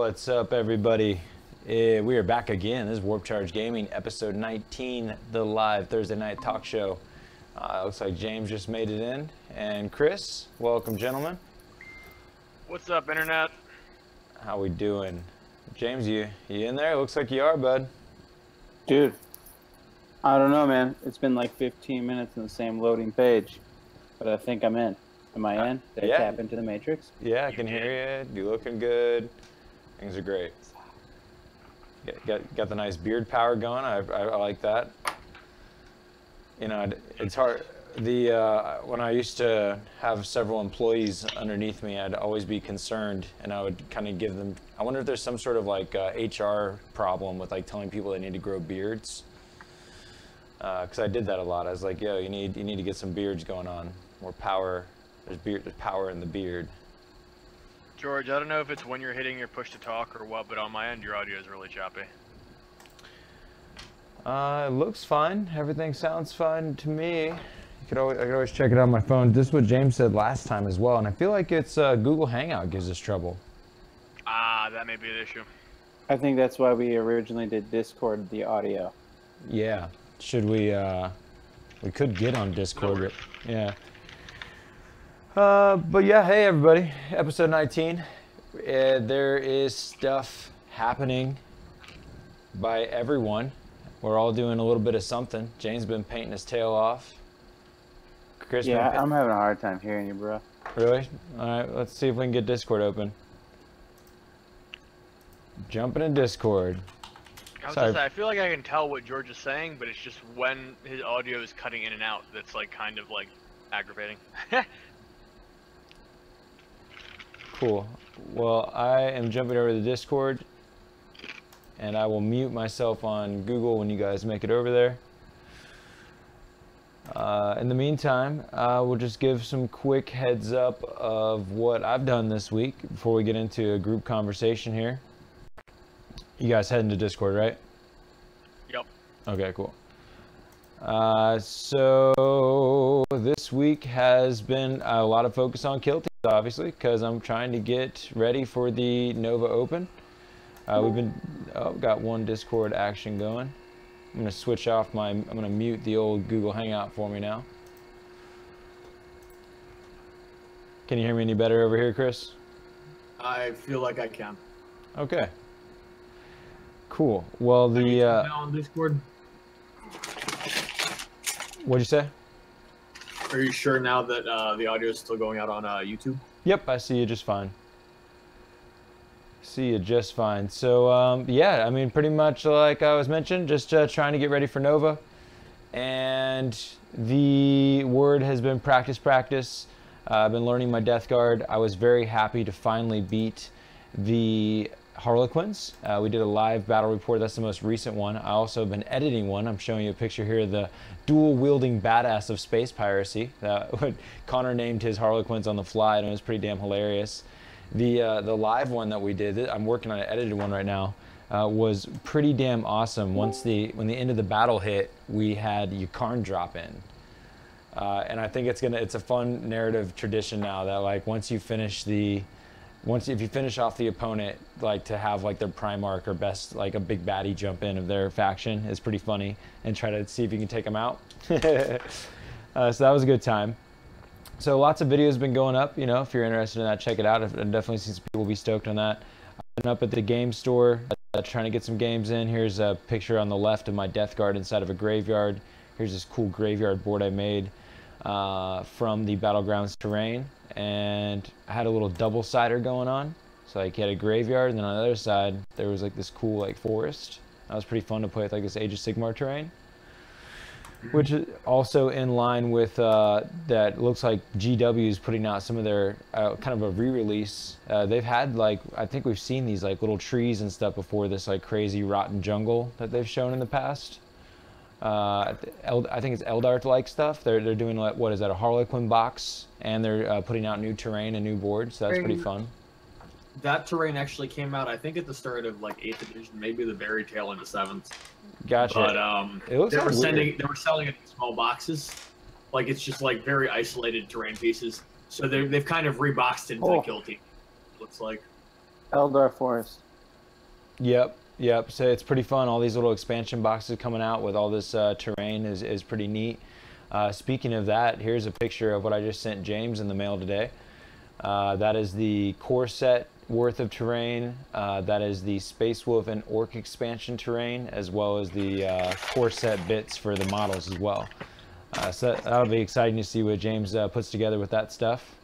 What's up, everybody? We are back again. This is Warp Charge Gaming, episode 19, the live Thursday night talk show. Looks like James just made it in. And Chris, welcome, gentlemen. What's up, Internet? How we doing? James, you in there? Looks like you are, bud. Dude, I don't know, man. It's been like 15 minutes in the same loading page. But I think I'm in. Am I in? Did I tap into the Matrix? Yeah, I can hear you. You're looking good. Things are great. Got the nice beard power going. I like that. You know, it's hard. When I used to have several employees underneath me, I'd always be concerned, and I would kind of give them. I wonder if there's some sort of like HR problem with like telling people they need to grow beards. Because I did that a lot. I was like, yo, you need to get some beards going on. More power. There's power in the beard. George, I don't know if it's when you're hitting your push to talk or what, but on my end, your audio is really choppy. It looks fine. Everything sounds fine to me. I could always check it out on my phone. This is what James said last time as well, and I feel like it's Google Hangout gives us trouble. Ah, that may be the issue. I think that's why we originally did Discord, the audio. Yeah. Should we could get on Discord, but yeah. But yeah, hey everybody, episode 19. There is stuff happening by everyone. We're all doing a little bit of something. James been painting his tail off. Chris, yeah, I'm having a hard time hearing you, bro. Really? All right, let's see if we can get Discord open. Jumping in Discord. I feel like I can tell what George is saying, but it's just when his audio is cutting in and out that's like kind of like aggravating. Cool. Well, I am jumping over to the Discord, and I will mute myself on Google when you guys make it over there. In the meantime, we'll just give some quick heads up of what I've done this week before we get into a group conversation here. You guys heading to Discord, right? Yep. Okay, cool. So this week has been a lot of focus on kill teams, obviously, because I'm trying to get ready for the Nova Open. Got one Discord action going. I'm gonna switch off I'm gonna mute the old Google Hangout for me now. Can you hear me any better over here, Chris? I feel like I can. Okay. Cool. Well, now on Discord. What'd you say? Are you sure now that the audio is still going out on YouTube? Yep, I see you just fine. See you just fine. So yeah, I mean, pretty much like I was mentioned, just trying to get ready for Nova, and the word has been practice. I've been learning my Death Guard. I was very happy to finally beat the Harlequins. We did a live battle report. That's the most recent one. I also have been editing one. I'm showing you a picture here of the dual-wielding badass of space piracy. Connor named his Harlequins on the fly, and it was pretty damn hilarious. The live one that we did, I'm working on an edited one right now, was pretty damn awesome. When the end of the battle hit, we had Ykarn drop in. And I think it's a fun narrative tradition now that like if you finish off the opponent, like to have like their Primarch or best, like a big baddie jump in of their faction is pretty funny, and try to see if you can take them out. So that was a good time. So lots of videos been going up, you know, if you're interested in that, check it out. I've definitely seen some people be stoked on that. I've been up at the game store, trying to get some games in. Here's a picture on the left of my Death Guard inside of a graveyard. Here's this cool graveyard board I made from the Battlegrounds terrain. And I had a little double-sider going on. So like you had a graveyard, and then on the other side, there was like this cool like forest. That was pretty fun to play with like this Age of Sigmar terrain. Which is also in line with that looks like GW is putting out some of their kind of a re-release. They've had like, I think we've seen these like little trees and stuff before, this like crazy rotten jungle that they've shown in the past. I think it's Eldart-like stuff. They're doing like, what is that, a Harlequin box, and they're putting out new terrain and new boards, so that's pretty fun. That terrain actually came out, I think, at the start of like 8th edition, maybe the very tail end of 7th. Gotcha. But it looks they were weird. selling it in small boxes, like it's just like very isolated terrain pieces. So they've kind of reboxed into the kill team. Looks like Eldar Forest. Yep. Yep. So it's pretty fun. All these little expansion boxes coming out with all this terrain is pretty neat. Speaking of that, here's a picture of what I just sent James in the mail today. That is the core set worth of terrain. That is the Space Wolf and Orc expansion terrain, as well as the core set bits for the models as well. So that'll be exciting to see what James puts together with that stuff.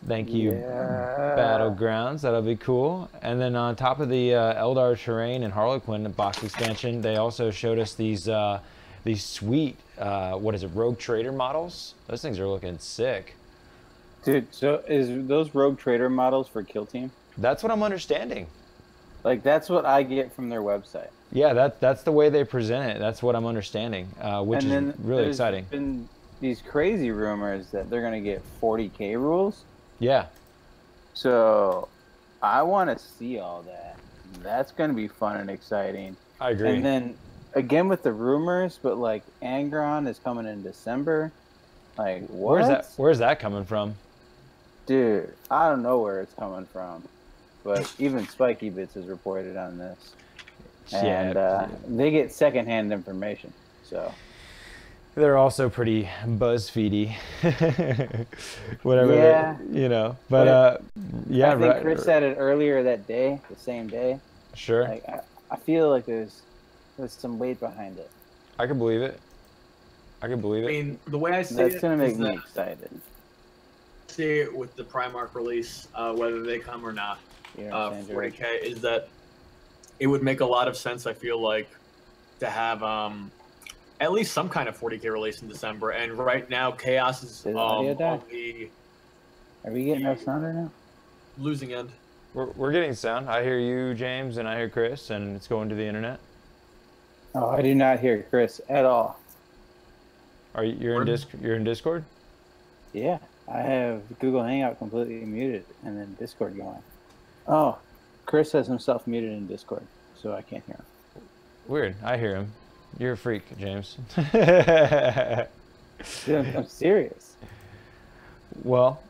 Thank you, Battlegrounds. That'll be cool. And then on top of the Eldar terrain and Harlequin box expansion, they also showed us these sweet, what is it, Rogue Trader models? Those things are looking sick. Dude, so is those Rogue Trader models for Kill Team? That's what I'm understanding. Like, that's what I get from their website. Yeah, that's the way they present it. That's what I'm understanding, which is really exciting. There's been these crazy rumors that they're going to get 40k rules. Yeah. So I want to see all that. That's going to be fun and exciting. I agree. And then again with the rumors, but like Angron is coming in December. Like, what? Where's that coming from? Dude, I don't know where it's coming from. But even Spiky Bits has reported on this. And they get secondhand information. So they're also pretty BuzzFeedy. Whatever, yeah. You know. But yeah, I think Chris said it earlier that day, the same day. Sure. Like, I feel like there's some weight behind it. I can believe it. I mean, the way I see that's it, gonna make me excited. See it with the Primarch release, whether they come or not. 40k is that it would make a lot of sense. I feel like to have at least some kind of 40k release in December. And right now, Chaos is on the. Are we getting no sound right now? Losing end. We're getting sound. I hear you, James, and I hear Chris, and it's going to the internet. Oh, I do not hear Chris at all. Are you're in Discord? Yeah, I have Google Hangout completely muted and then Discord going. Oh, Chris has himself muted in Discord, so I can't hear him. Weird. I hear him. You're a freak, James. Dude, I'm serious. Well,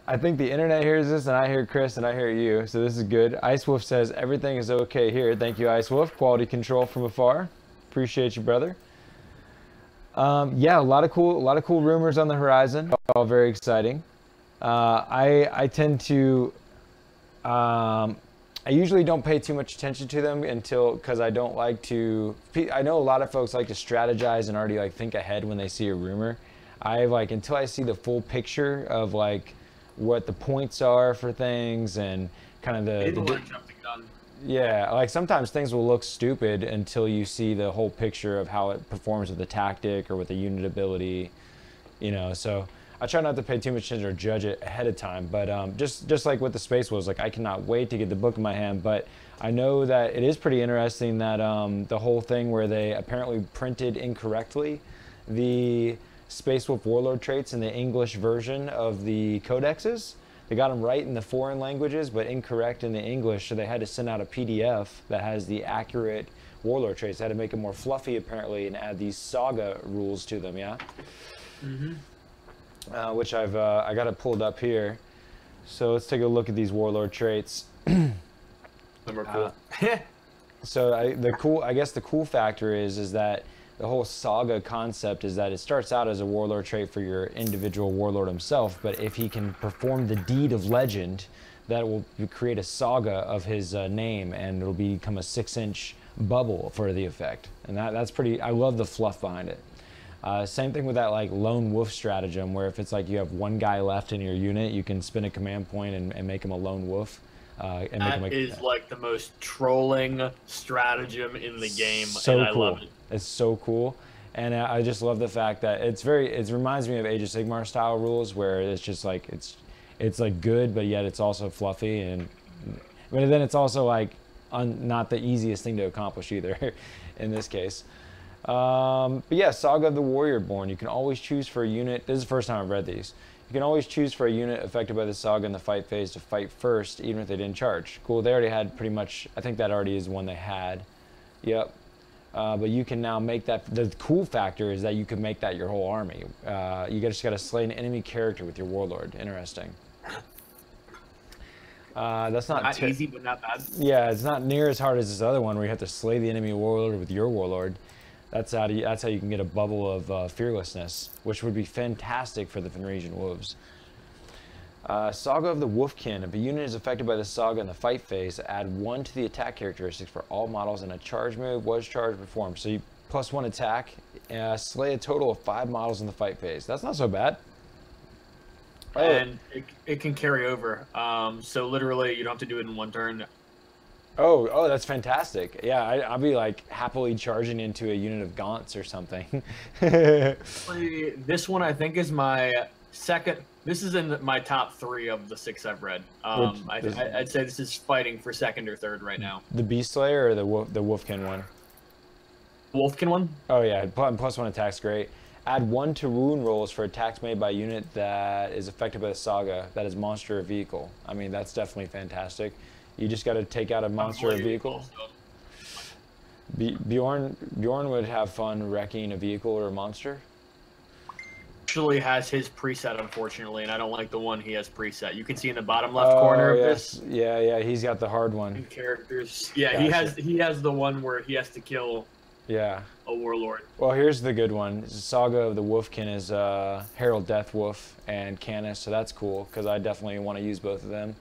I think the internet hears this, and I hear Chris, and I hear you, so this is good. Ice Wolf says everything is okay here. Thank you, Ice Wolf. Quality control from afar. Appreciate you, brother. Yeah, a lot of cool rumors on the horizon. All very exciting. I tend to. I usually don't pay too much attention to them because I don't like to. I know a lot of folks like to strategize and already like think ahead when they see a rumor. Until I see the full picture of like what the points are for things and kind of the yeah, like sometimes things will look stupid until you see the whole picture of how it performs with the tactic or with the unit ability, you know. So I try not to pay too much attention or judge it ahead of time. But just like with the Space Wolves, like I cannot wait to get the book in my hand. But I know that it is pretty interesting that the whole thing where they apparently printed incorrectly the Space Wolf Warlord traits in the English version of the codexes. They got them right in the foreign languages, but incorrect in the English, so they had to send out a PDF that has the accurate Warlord traits. They had to make it more fluffy, apparently, and add these saga rules to them, yeah? Mm-hmm. Which I got it pulled up here. So let's take a look at these Warlord traits. Cool. So I guess the cool factor is that the whole saga concept is that it starts out as a warlord trait for your individual warlord himself, but if he can perform the deed of legend, that will create a saga of his name, and it'll become a 6-inch bubble for the effect. And that's pretty. I love the fluff behind it. Same thing with that like lone wolf stratagem, where if it's like you have one guy left in your unit, you can spin a command point and make him a lone wolf. And that is like the most trolling stratagem in the game, so and I cool. love it. It's so cool, and I just love the fact that it reminds me of Age of Sigmar style rules, where it's just like it's like good, but yet it's also fluffy, but then it's also like not the easiest thing to accomplish either, in this case. But yeah, Saga of the Warriorborn. You can always choose for a unit. This is the first time I've read these. You can always choose for a unit affected by the saga in the fight phase to fight first, even if they didn't charge. Cool, they already had pretty much, I think that already is one they had. Yep. But you can now make that, the cool factor is that you can make that your whole army. You just got to slay an enemy character with your warlord. Interesting. That's not easy, but not bad. Yeah, it's not near as hard as this other one where you have to slay the enemy warlord with your warlord. That's how you can get a bubble of fearlessness, which would be fantastic for the Fenrisian wolves. Saga of the Wolfkin. If a unit is affected by the saga in the fight phase, add 1 to the attack characteristics for all models in a charge move was charge performed. So you +1 attack, slay a total of 5 models in the fight phase. That's not so bad. And it can carry over. So literally, you don't have to do it in 1 turn. Oh, that's fantastic. Yeah, I'll be like happily charging into a unit of Gaunts or something. This one I think is my second. This is in my top 3 of the 6 I've read. I'd say this is fighting for 2nd or 3rd right now. The Beast Slayer or the Wolfkin one? Wolfkin one? Oh yeah, +1 attack's great. Add 1 to wound rolls for attacks made by a unit that is affected by the saga, that is monster or vehicle. I mean, that's definitely fantastic. You just got to take out a monster or vehicle. Bjorn would have fun wrecking a vehicle or a monster. Actually has his preset, unfortunately, and I don't like the one he has preset. You can see in the bottom left corner of this. Yeah, he's got the hard one. Characters. Yeah, gotcha. he has the one where he has to kill. Yeah. A warlord. Well, here's the good one. Saga of the Wolfkin is Herald Deathwolf and Canis, so that's cool because I definitely want to use both of them.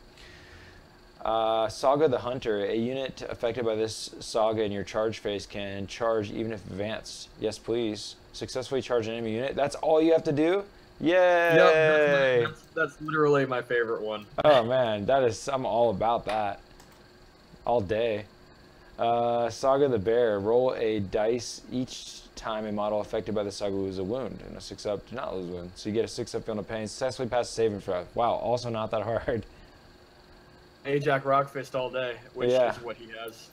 Saga the Hunter. A unit affected by this saga in your charge phase can charge even if advanced. Yes, please. Successfully charge an enemy unit. That's all you have to do? Yay! Yep, that's literally my favorite one. Oh man, I'm all about that. All day. Saga the Bear. Roll a dice each time a model affected by the saga loses a wound, and a 6-up do not lose a wound. So you get a 6-up feeling of pain. Successfully pass the saving throw. Wow, also not that hard. Ajax Rockfist all day, which is what he has.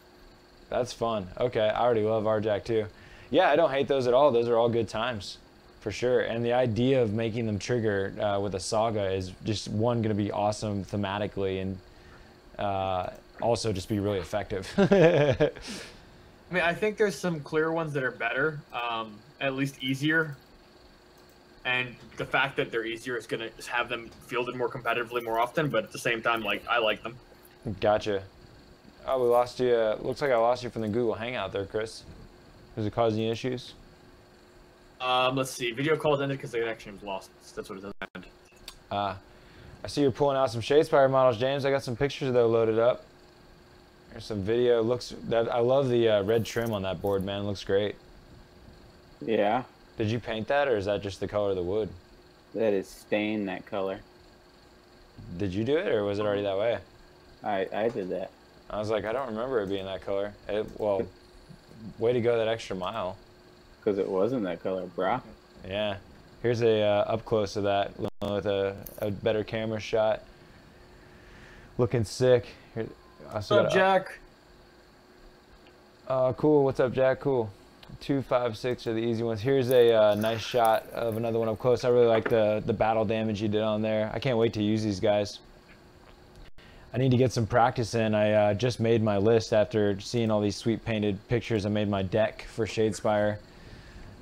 That's fun. Okay, I already love Arjac too. Yeah, I don't hate those at all. Those are all good times, for sure. And the idea of making them trigger with a saga is just, one, going to be awesome thematically, and also just be really effective. I mean, I think there's some clear ones that are better, at least easier. And the fact that they're easier is going to have them fielded more competitively more often, but at the same time, like, I like them. Gotcha. Oh, we lost you. Looks like I lost you from the Google Hangout there, Chris. Is it causing you issues? Let's see. Video calls ended because the connection was lost. That's what it does. I see you're pulling out some Shadespire models, James. I got some pictures of those loaded up. There's some video. I love the red trim on that board, man. It looks great. Yeah. Did you paint that, or is that just the color of the wood? That is stained that color. Did you do it, or was it already that way? I did that. I was like, I don't remember it being that color. Well, way to go that extra mile. Because it wasn't that color, brah. Yeah. Here's a up close of that with a better camera shot. Looking sick. What's up, Jack? Cool. What's up, Jack? Cool. 2, 5, 6 are the easy ones. Here's a nice shot of another one up close. I really like the battle damage you did on there. I can't wait to use these guys. I need to get some practice in. I just made my list after seeing all these sweet painted pictures. I made my deck for Shadespire.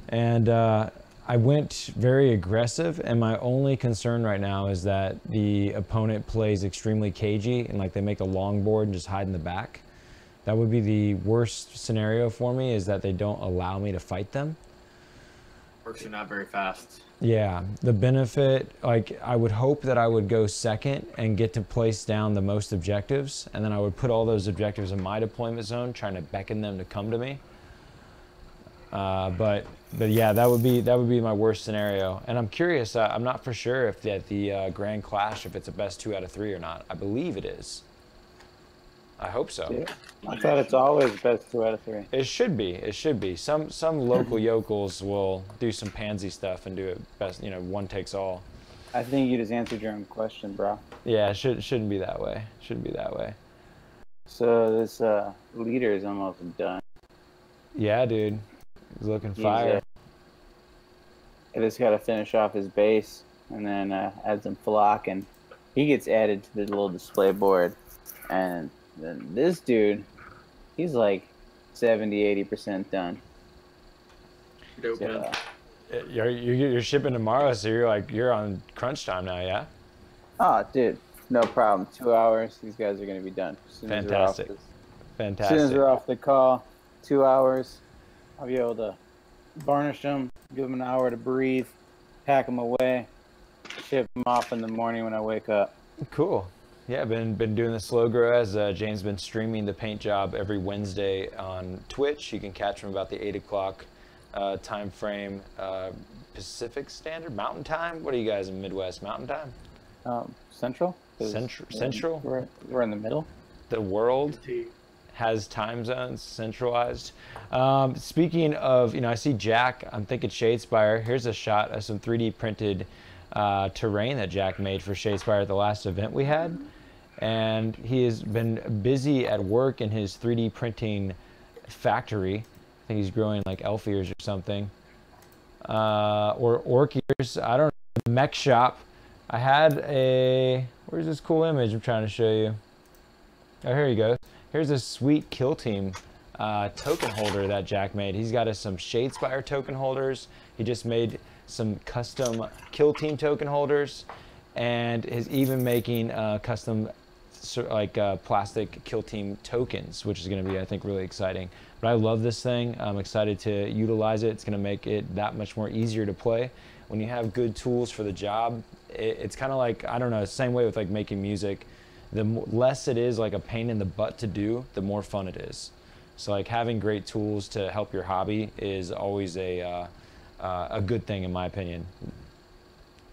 And I went very aggressive, and my only concern right now is that the opponent plays extremely cagey and like they make a long board and just hide in the back. That would be the worst scenario for me, is that they don't allow me to fight them. Works are not very fast. Yeah, the benefit, like I would hope that I would go second and get to place down the most objectives, and then I would put all those objectives in my deployment zone, trying to beckon them to come to me. But yeah, that would be my worst scenario. And I'm curious. I'm not for sure if at the Grand Clash, if it's a best 2 out of 3 or not. I believe it is. I hope so. Yeah. I thought it's always best 2 out of 3. It should be. It should be. Some local yokels will do some pansy stuff and do it best. You know, one takes all. I think you just answered your own question, bro. Yeah, it shouldn't be that way. Shouldn't be that way. So this leader is almost done. Yeah, dude. He's looking fire. I just got to finish off his base and then add some flock, and he gets added to the little display board. And then this dude, he's like 70–80% done. Dope, So, You're shipping tomorrow, so you're on crunch time now, yeah? oh, dude, No problem. 2 hours. These guys are going to be done. Fantastic. Fantastic. As soon as we're off the call, 2 hours, I'll be able to varnish them, give them an hour to breathe, pack them away, ship them off in the morning when I wake up. Cool. Yeah, been doing the slow grow as James been streaming the paint job every Wednesday on Twitch. You can catch him about the 8 o'clock time frame, Pacific Standard, Mountain Time. What are you guys in Midwest? Mountain Time? Central. Central. We're in the middle. The world has time zones centralized. Speaking of, I see Jack. I'm thinking Shadespire. Here's a shot of some 3D printed terrain that Jack made for Shadespire at the last event we had. And he has been busy at work in his 3D printing factory. I think he's growing like elf ears or something. Or orc ears. I don't know. Mech shop. I had where's this cool image I'm trying to show you? Oh, here you go. Here's a sweet Kill Team token holder that Jack made. He's got us some Shadespire token holders. He just made some custom Kill Team token holders, and is even making custom plastic Kill Team tokens, which is going to be, I think, really exciting. But I love this thing. I'm excited to utilize it. It's going to make it that much more easier to play. When you have good tools for the job, it's kind of like, I don't know, same way with like making music. The less it is like a pain in the butt to do, the more fun it is. So like having great tools to help your hobby is always a good thing in my opinion.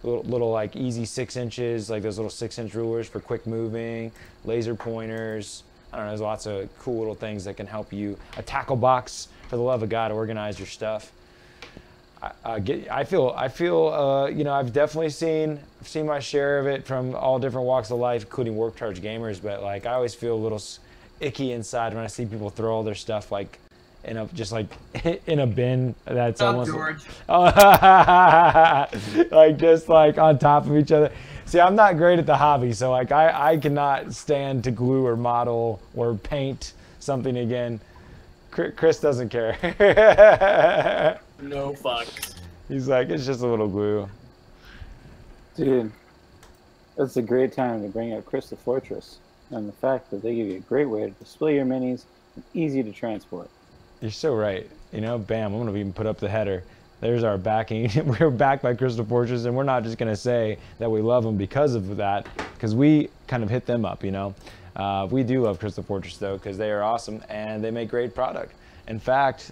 Little like easy 6 inches, like those little 6-inch rulers for quick moving, laser pointers. I don't know, there's lots of cool little things that can help you. A tackle box, for the love of God, organize your stuff. I feel I've definitely seen my share of it from all different walks of life, including work charge gamers, but like I always feel a little icky inside when I see people throw all their stuff like in a bin that's almost like just like on top of each other. See, I'm not great at the hobby, so like I cannot stand to glue or model or paint something again. Chris doesn't care. No fuck. He's like, it's just a little glue. Dude, that's a great time to bring up Krista Fortress and the fact that they give you a great way to display your minis and easy to transport. You're so right. Bam, I'm going to even put up the header. There's our backing. We're backed by Krista Fortress, and we're not just going to say that we love them because of that, because we kind of hit them up, We do love Krista Fortress, though, because they are awesome, and they make great product. In fact,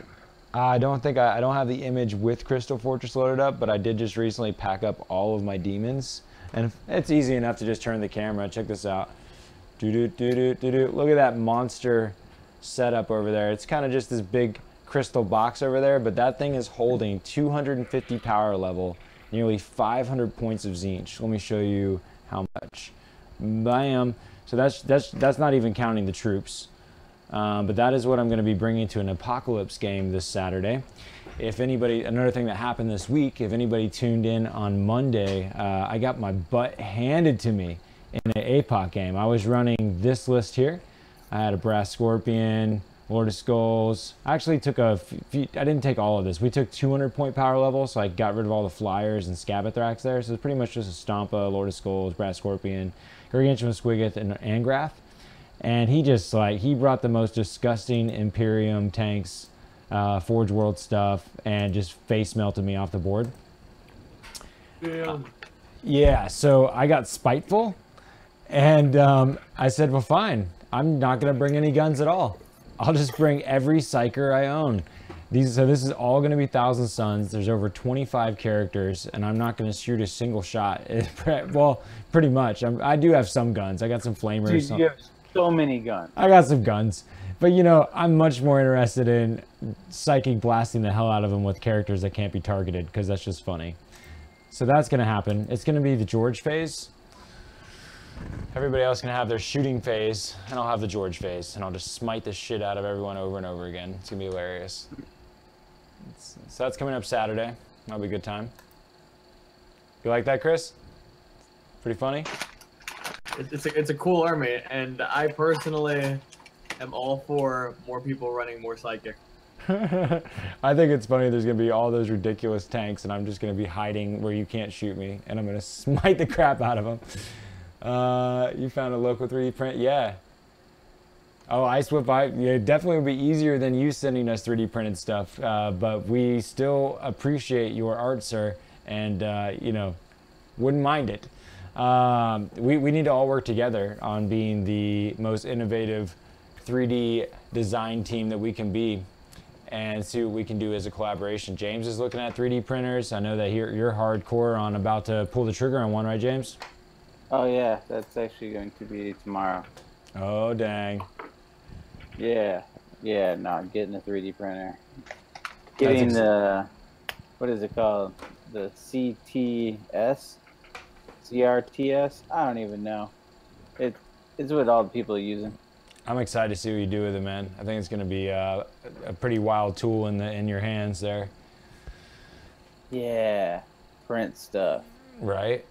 I don't have the image with Krista Fortress loaded up, but I did just recently pack up all of my demons, and it's easy enough to just turn the camera. Check this out. Look at that monster setup over there. It's kind of just this big crystal box over there, but that thing is holding 250 power level, nearly 500 points of Zinch. Let me show you how much. Bam. So that's not even counting the troops. But that is what I'm going to be bringing to an Apocalypse game this Saturday. Another thing that happened this week, if anybody tuned in on Monday, I got my butt handed to me in an APOC game. I was running this list here. I had a Brass Scorpion, Lord of Skulls. I actually took I didn't take all of this. We took 200 point power level, so I got rid of all the flyers and Scabathrax there. So it's pretty much just a Stompa, Lord of Skulls, Brass Scorpion, Gargantuan Squiggoth, and Angrath. And he brought the most disgusting Imperium tanks, Forge World stuff, and just face melted me off the board. Yeah, so I got spiteful, and I said, well, fine. I'm not going to bring any guns at all. I'll just bring every Psyker I own. So this is all going to be Thousand Suns. There's over 25 characters, and I'm not going to shoot a single shot. Well, pretty much. I do have some guns. I got some flamers. Dude, you have so many guns. I got some guns. But, I'm much more interested in psychic blasting the hell out of them with characters that can't be targeted, because that's just funny. So that's going to happen. It's going to be the George phase. Everybody else can have their shooting phase, and I'll have the George phase, and I'll just smite the shit out of everyone over and over again. It's going to be hilarious. So that's coming up Saturday. That'll be a good time. You like that, Chris? Pretty funny? It's a cool army, and I personally am all for more people running more Psychic. I think it's funny there's going to be all those ridiculous tanks, and I'm just going to be hiding where you can't shoot me, and I'm going to smite the crap out of them. You found a local 3D print? Yeah. Oh, Ice Whip, yeah, definitely would be easier than you sending us 3D printed stuff. But we still appreciate your art, sir, and you know, wouldn't mind it. We need to all work together on being the most innovative 3D design team that we can be, and see what we can do as a collaboration. James is looking at 3D printers. I know that you're hardcore on about to pull the trigger on one, right, James? Oh yeah, that's actually going to be tomorrow. Oh dang. Yeah, no, getting a 3D printer. Getting the, what is it called? The CRTS? I don't even know. It's what all the people are using. I'm excited to see what you do with it, man. I think it's going to be a pretty wild tool in your hands there. Yeah, print stuff. Right.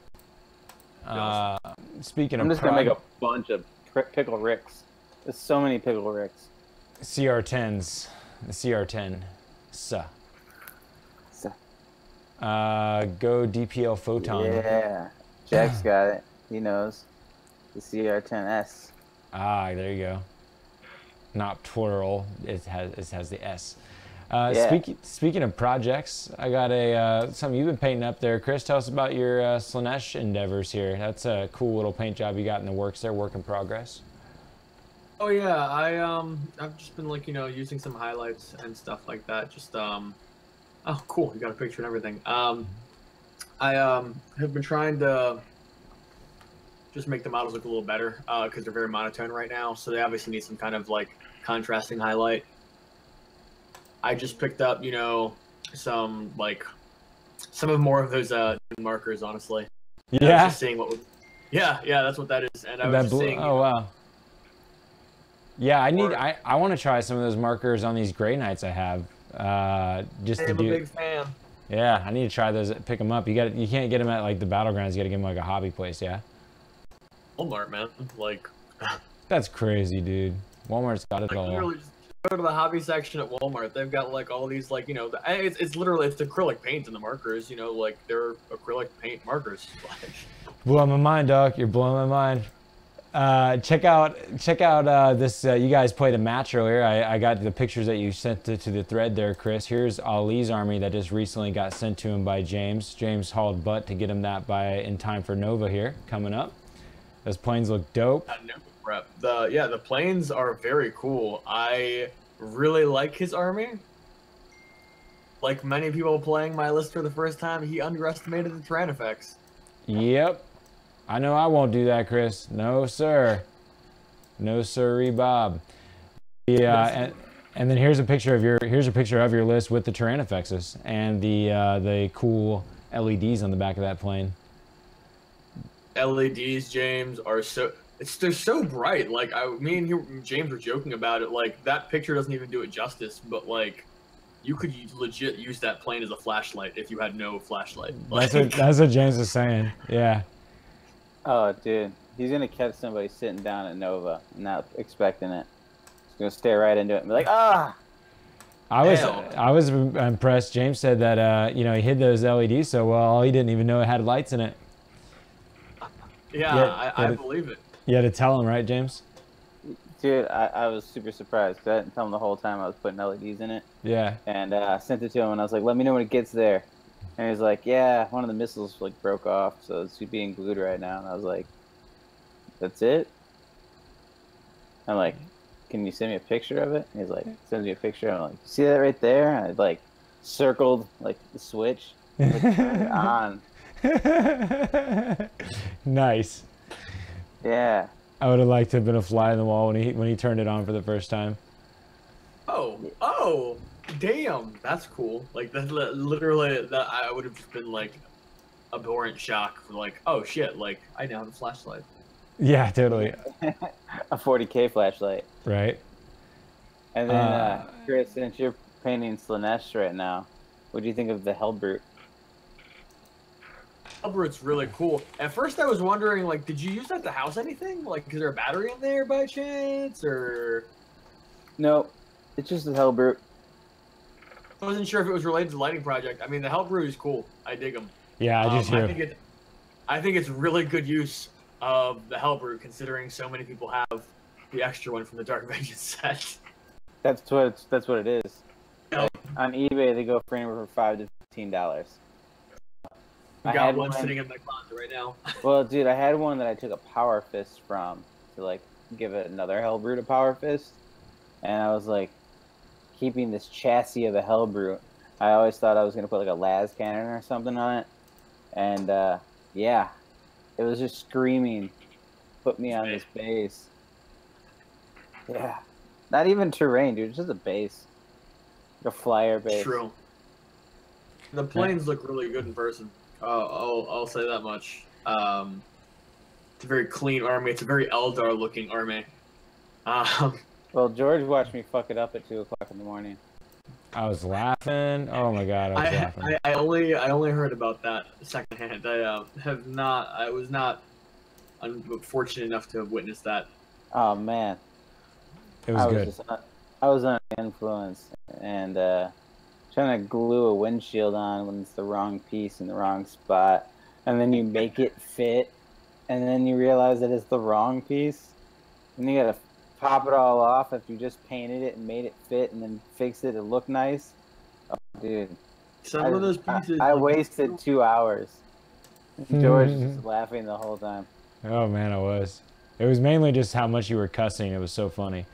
Speaking of, I'm just gonna make a bunch of pickle ricks. There's so many pickle ricks. CR10s, the CR10. Go DPL Photon. Yeah, Jack's got it. He knows. The CR10S. Ah, there you go. Not plural. It has the S. Yeah. Speaking of projects, I got something you've been painting up there. Chris, tell us about your Senesh endeavors here. That's a cool little paint job you got in the works there, work in progress. Oh yeah, I've just been like, you know, using some highlights and stuff like that. Just oh cool, you got a picture and everything. I have been trying to just make the models look a little better because they're very monotone right now. So they obviously need some kind of like contrasting highlight. I just picked up, you know, some of more of those markers, honestly. And Yeah. I was just seeing what would, yeah, that's what that is. And I was just seeing. Oh wow. Yeah, I want to try some of those markers on these Grey Knights I have. Just to do. I'm a big fan. Yeah, I need to try those. Pick them up. You can't get them at like the battlegrounds. You got to get them like a hobby place. Yeah. Walmart, man. Like. That's crazy, dude. Walmart's got it all. Literally just go to the hobby section at Walmart. They've got like all these like, you know, it's literally acrylic paint in the markers. You know, like they're acrylic paint markers. Blowing my mind, Doc. You're blowing my mind. Check out this. You guys played a match earlier. I got the pictures that you sent to the thread there, Chris. Here's Ali's army that just recently got sent to him by James. James hauled butt to get him that in time for Nova here coming up. Those planes look dope. Prep. The planes are very cool. I really like his army. Like many people playing my list for the first time, he underestimated the terrain effects. Yep. I know I won't do that, Chris. No, sir. No, sirree, Bob. Yeah, and then here's a picture of your list with the terrain effects and the cool LEDs on the back of that plane. LEDs, James, are they're so bright. Like me and James were joking about it. Like that picture doesn't even do it justice. But like, you could legit use that plane as a flashlight if you had no flashlight. Like, that's what James is saying. Yeah. Oh, dude, he's gonna catch somebody sitting down at Nova, not expecting it. He's gonna stare right into it and be like, ah. I was impressed. James said that you know, he hid those LEDs so well, he didn't even know it had lights in it. Yeah, I believe it. You had to tell him, right, James? Dude, I was super surprised. I didn't tell him the whole time I was putting LEDs in it. Yeah. And I sent it to him, and I was like, let me know when it gets there. And he was like, yeah, one of the missiles like broke off, so it's being glued right now. And I was like, that's it? I'm like, can you send me a picture of it? And he's like, sends me a picture. I'm like, see that right there? And I like circled like the switch. Like, turn it on. Nice. Yeah. I would have liked to have been a fly on the wall when he turned it on for the first time. Oh, damn, that's cool. Like that, literally, that I would have just been like abhorrent shock for like, oh shit, like I now have a flashlight. Yeah, totally. A 40k flashlight. Right. And then, Chris, since you're painting Senesh right now, what do you think of the Hellbrute? Hellbrute's really cool. At first, I was wondering, like, did you use that to house anything? Like, is there a battery in there by chance, or? No, it's just the Hellbrute. I wasn't sure if it was related to the lighting project. I mean, the Hellbrute is cool. I dig them. Yeah, I just hear. I think it's really good use of the Hellbrute, considering so many people have the extra one from the Dark Vengeance set. That's what it is. Yep. On eBay, they go for anywhere from $5 to $15. I got one sitting in my closet right now. Well, dude, I had one that I took a Power Fist from to like give it another Hellbrute a Power Fist, and I was like keeping this chassis of the Hellbrute. I always thought I was gonna put like a las cannon or something on it, and yeah, it was just screaming, "Put me on this base." Yeah, not even terrain, dude. It's just a base, a flyer base. True. The planes look really good in person. I'll say that much. It's a very clean army. It's a very Eldar looking army. Well, George watched me fuck it up at 2 o'clock in the morning. I was laughing. Oh my god, I was laughing. I only heard about that secondhand. I was not fortunate enough to have witnessed that. Oh man, It was good. I was under influence and trying to glue a windshield on when it's the wrong piece in the wrong spot, and then you make it fit, and then you realize that it's the wrong piece, and you gotta pop it all off after you just painted it and made it fit, and then fix it to look nice. Oh, dude. Some of those pieces. I wasted 2 hours. George was laughing the whole time. Oh man, I was. It was mainly just how much you were cussing. It was so funny.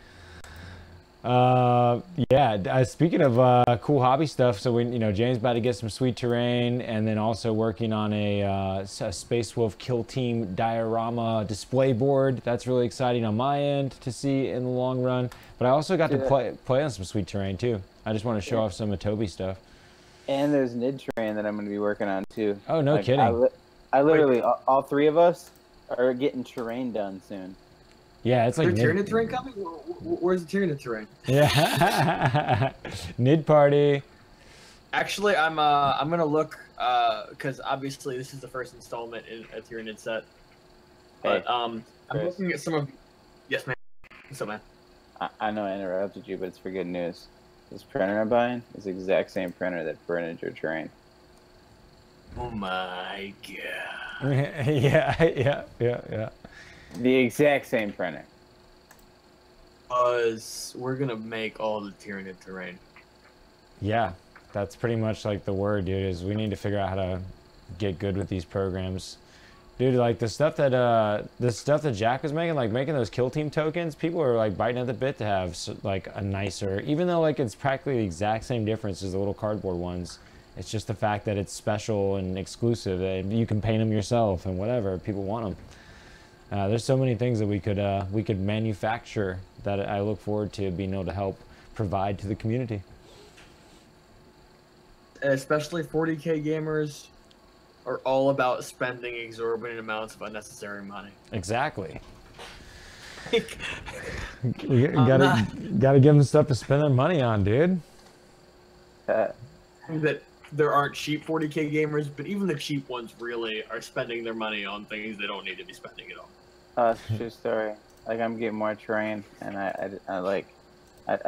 Yeah. Speaking of cool hobby stuff, so James about to get some sweet terrain, and then also working on a Space Wolf Kill Team diorama display board. That's really exciting on my end to see in the long run. But I also got to play on some sweet terrain too. I just want to show off some of Toby's stuff. And there's Nid terrain that I'm going to be working on too. Oh, no kidding. I literally, all three of us are getting terrain done soon. Yeah, it's like Is there Tyranid terrain coming? Where's the Tyranid terrain? Yeah, Nid party. Actually, I'm gonna look because obviously this is the first installment in a Tyranid set. But I'm looking at some of. Yes, man. What's up, man? I know I interrupted you, but it's for good news. This printer I'm buying is the exact same printer that printed your terrain. Oh my god. Yeah. The exact same printer. We're gonna make all the Tyranid terrain. Yeah, that's pretty much like the word, dude, is we need to figure out how to get good with these programs. Dude, like the stuff that Jack was making, like making those kill team tokens, people are like biting at the bit to have like a nicer, even though like it's practically the exact same difference as the little cardboard ones. It's just the fact that it's special and exclusive, and you can paint them yourself and whatever, people want them. There's so many things that we could manufacture that I look forward to being able to help provide to the community. Especially 40k gamers are all about spending exorbitant amounts of unnecessary money. Exactly. You gotta give them stuff to spend their money on, dude. That there aren't cheap 40k gamers, but even the cheap ones really are spending their money on things they don't need to be spending it on. That's a true story. Like I'm getting more terrain, and I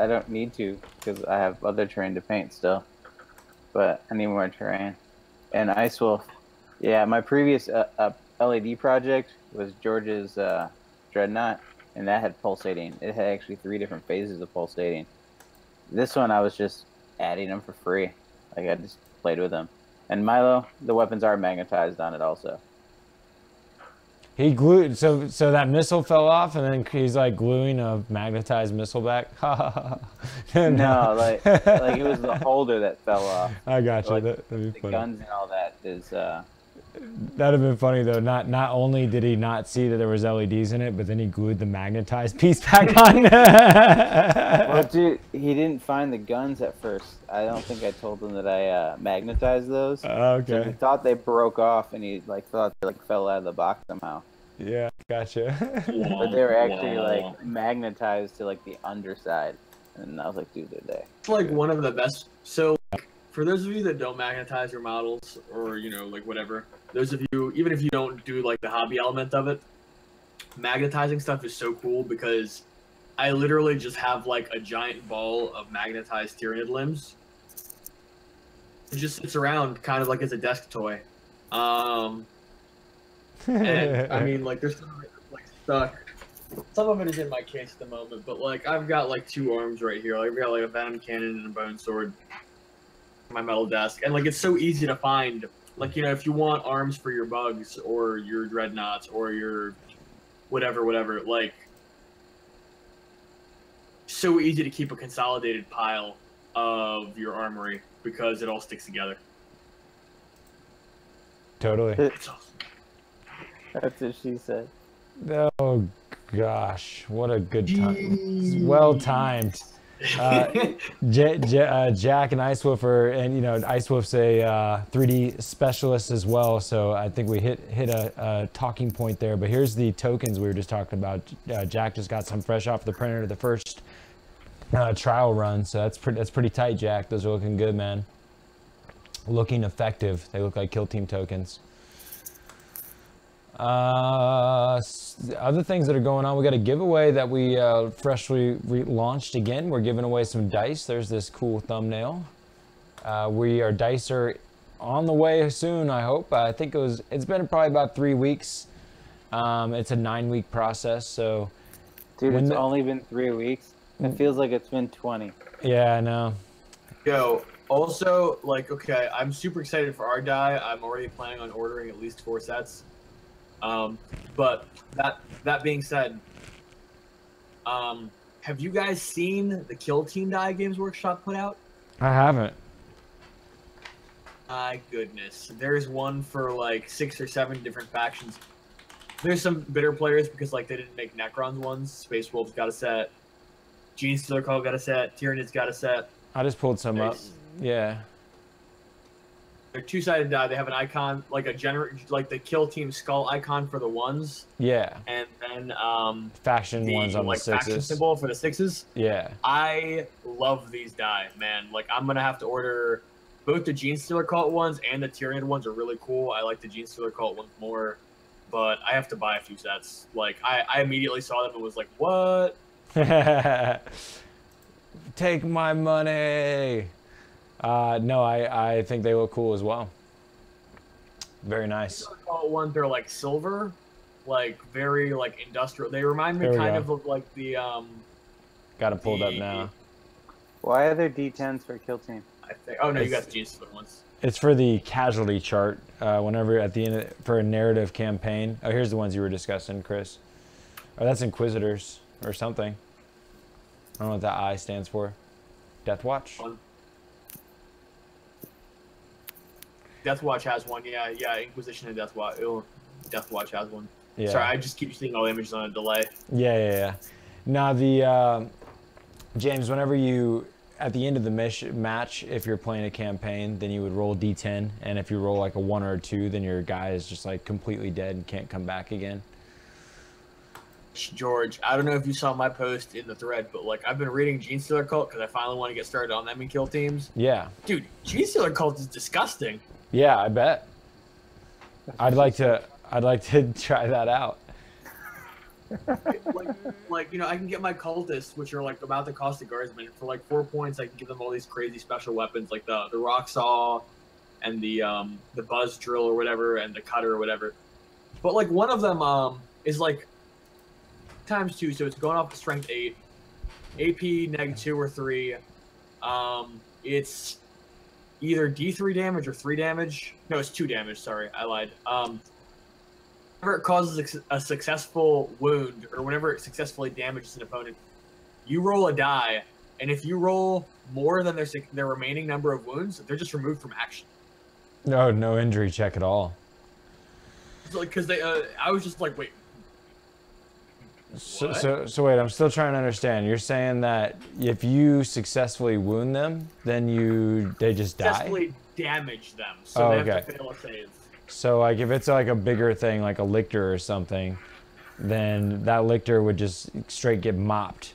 don't need to because I have other terrain to paint still, but I need more terrain. And Ice Wolf, yeah, my previous LED project was George's Dreadnought, and that had pulsating. It had actually 3 different phases of pulsating. This one I was just adding them for free. Like I just played with them. And Milo, the weapons are magnetized on it also. He glued, so that missile fell off, and then he's like gluing a magnetized missile back. No, like it was the holder that fell off. I got you. Like, That'd be funny. Guns and all that is. That'd have been funny though. Not only did he not see that there was LEDs in it, but then he glued the magnetized piece back on. Well, dude, he didn't find the guns at first. I don't think I told him that I magnetized those. Okay. So he thought they broke off, and he thought they fell out of the box somehow. Yeah, gotcha. But they were actually like magnetized to like the underside, and I was like, dude, they're there. It's like one of the best. So, for those of you that don't magnetize your models, or like whatever, those of you, even if you don't do like the hobby element of it, magnetizing stuff is so cool because I literally just have like a giant ball of magnetized Tyranid limbs. It just sits around kind of like as a desk toy. And I mean, like, there's some of it that's, like, stuck. Some of it is in my case at the moment, but like I've got like 2 arms right here. Like, I've got like a venom cannon and a bone sword on my metal desk, and like it's so easy to find. Like, you know, if you want arms for your bugs or your dreadnoughts or your whatever, like, so easy to keep a consolidated pile of your armory because it all sticks together. Totally. That's what she said. Oh gosh, what a good time. Well timed. Jack and Icewolf are, and you know, Icewolf's a 3D specialist as well, so I think we hit a talking point there. But here's the tokens we were just talking about. Jack just got some fresh off the printer, the first trial run, so that's pretty tight, Jack. Those are looking good, man. Looking effective. They look like kill team tokens. Other things that are going on, we got a giveaway that we freshly launched again. We're giving away some dice. There's this cool thumbnail. Our dice are on the way soon, I hope. I think it's been probably about 3 weeks. It's a 9-week process, so. Dude, it's only been 3 weeks. It feels like it's been 20. Yeah, I know. Yo, also, like, okay, I'm super excited for our die. I'm already planning on ordering at least 4 sets. But that being said, have you guys seen the Kill Team die Games Workshop put out? I haven't. My goodness, there's one for like 6 or 7 different factions. There's some bitter players because like they didn't make Necrons ones. Space Wolves got a set. Genestealer Call got a set. Tyranids got a set. I just pulled some up. Yeah. They're 2-sided die. They have an icon, like like the Kill Team skull icon for the 1s. Yeah. And then faction ones on like the 6s. Faction symbol for the 6s. Yeah. I love these die, man. Like, I'm gonna have to order both the Genestealer Cult ones and the Tyranid ones are really cool. I like the Genestealer Cult ones more, but I have to buy a few sets. Like, I immediately saw them and was like, what? Take my money. No, I think they look cool as well. Very nice. Ones, they're like silver, like very like industrial. They remind me kind of like the Got it pulled up now. Why are there D10s for Kill Team? I think. Oh no, you got the Genestealer ones. It's for the casualty chart. Whenever at the end for a narrative campaign. Oh, here's the ones you were discussing, Chris. Oh, that's Inquisitors or something. I don't know what that I stands for. Death Watch. Death Watch has one, yeah, Inquisition and Death Watch. Death Watch has one. Yeah. Sorry, I just keep seeing all the images on a delay. Yeah. Now the James, whenever you at the end of the match, if you're playing a campaign, then you would roll D10, and if you roll like a 1 or a 2, then your guy is just like completely dead and can't come back again. George, I don't know if you saw my post in the thread, but like I've been reading Genestealer Cult because I finally want to get started on them and kill teams. Yeah. Dude, Genestealer Cult is disgusting. Yeah, I bet. I'd like to try that out. like you know, I can get my cultists, which are like about the cost of guardsmen, for like 4 points. I can give them all these crazy special weapons, like the rock saw, and the buzz drill or whatever, and the cutter or whatever. But like one of them is like ×2, so it's going off the strength 8, AP -2 or 3. It's either D3 damage or 3 damage. No, it's 2 damage. Sorry, I lied. Whenever it causes a successful wound, or whenever it successfully damages an opponent, you roll a die, and if you roll more than their remaining number of wounds, they're just removed from action. No injury check at all. Because I was just like, wait. So wait, I'm still trying to understand. You're saying that if you successfully wound them, then they just die? Successfully damage them, so they have to fail a save. So like if it's like a bigger thing, like a lictor or something, then that lictor would just straight get mopped.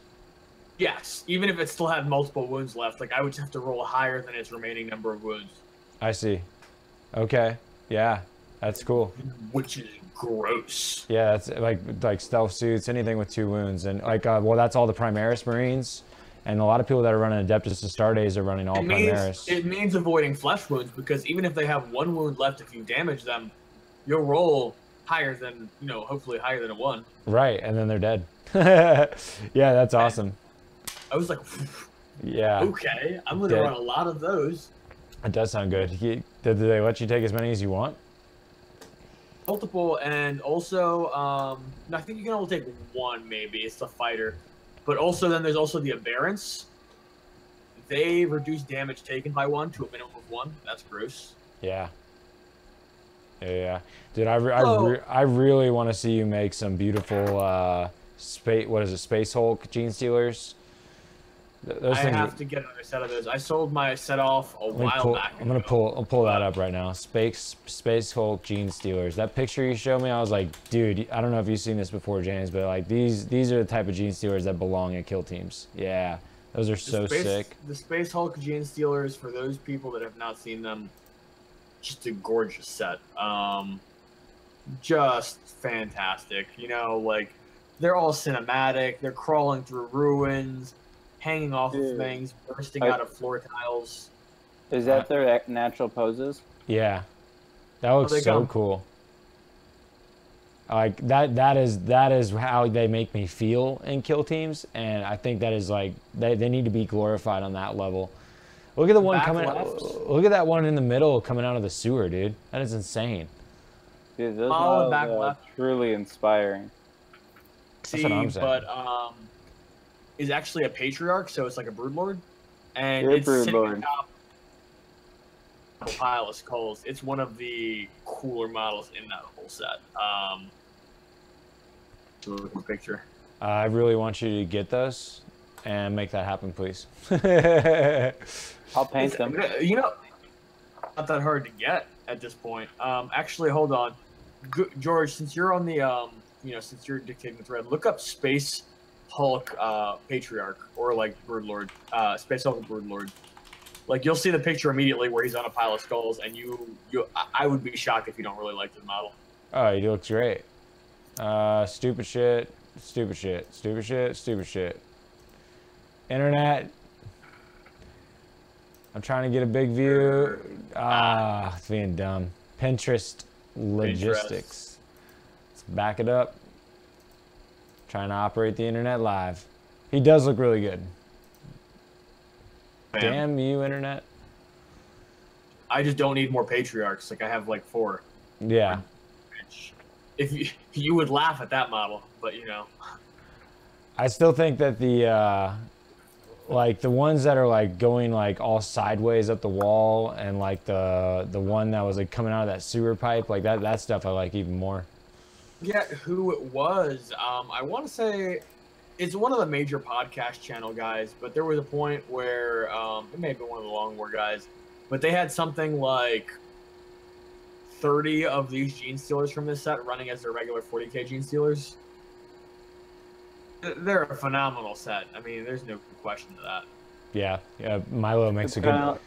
Yes, even if it still had multiple wounds left, like I would just have to roll higher than its remaining number of wounds. I see. Okay. Yeah, that's cool. Which is gross. Yeah, it's like stealth suits, anything with 2 wounds, and like well, that's all the Primaris Marines, and a lot of people that are running Adeptus Astartes are running all Primaris. It means avoiding flesh wounds, because even if they have 1 wound left, if you damage them, you'll roll higher than, you know, hopefully higher than a 1. Right, and then they're dead. Yeah, that's awesome. I was like, yeah. Okay, I'm going to run a lot of those. It does sound good. Did they let you take as many as you want? Multiple, and also, I think you can only take 1, maybe. It's the fighter. But also, then there's also the Aberrants. They reduce damage taken by 1 to a minimum of 1. That's gross. Yeah. Yeah. Dude, I really want to see you make some beautiful Space Hulk Genestealers. I have to get another set of those. I sold my set off a while back. I'll pull that up right now. Space Hulk Genestealers. That picture you showed me, I was like, dude, I don't know if you've seen this before, James, but like these are the type of Genestealers that belong at kill teams. Yeah, those are so sick. The Space Hulk Genestealers, for those people that have not seen them, just a gorgeous set. Just fantastic. You know, like they're all cinematic. They're crawling through ruins, hanging off of things, bursting out of floor tiles. Is that their natural poses? Yeah, that looks so cool. Like that is how they make me feel in kill teams, and I think that is like they need to be glorified on that level. Look at the one coming. Look at that one in the middle coming out of the sewer, dude. That is insane. Dude, those models are truly inspiring. That's what I'm saying. But is actually a patriarch, so it's like a broodlord, and it's sitting on top of a pile of skulls. It's one of the cooler models in that whole set. Look at the picture. I really want you to get those and make that happen, please. I'll paint them. You know, not that hard to get at this point. Actually, hold on, George. Since you're on the since you're dictating the thread, look up Space Hulk Patriarch or like Broodlord, Space Hulk Broodlord. Like you'll see the picture immediately where he's on a pile of skulls, and I would be shocked if you don't really like this model. Oh, he looks great. Stupid shit. Internet. I'm trying to get a big view. It's being dumb. Pinterest logistics. Let's back it up. Trying to operate the internet live. He does look really good. Damn you, internet. I just don't need more patriarchs. Like I have like 4. Yeah. If you would laugh at that model, but you know. I still think that the like the ones that are like going like all sideways up the wall, and like the one that was like coming out of that sewer pipe, like that stuff I like even more. Yeah, who it was. I want to say it's one of the major podcast channel guys, but there was a point where it may have been one of the Long War guys, but they had something like 30 of these Genestealers from this set running as their regular 40k Genestealers. They're a phenomenal set. I mean, there's no question to that. Yeah, Milo makes a good.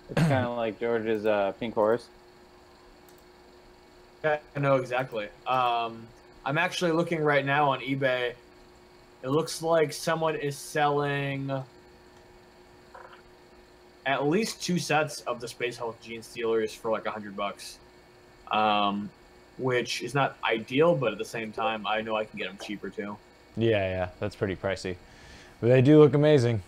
It's kind of like George's Pink Horse. Yeah, I know exactly. I'm actually looking right now on eBay. It looks like someone is selling at least 2 sets of the Space Hulk Genestealers for like $100, which is not ideal, but at the same time, I know I can get them cheaper too. Yeah, that's pretty pricey, but they do look amazing.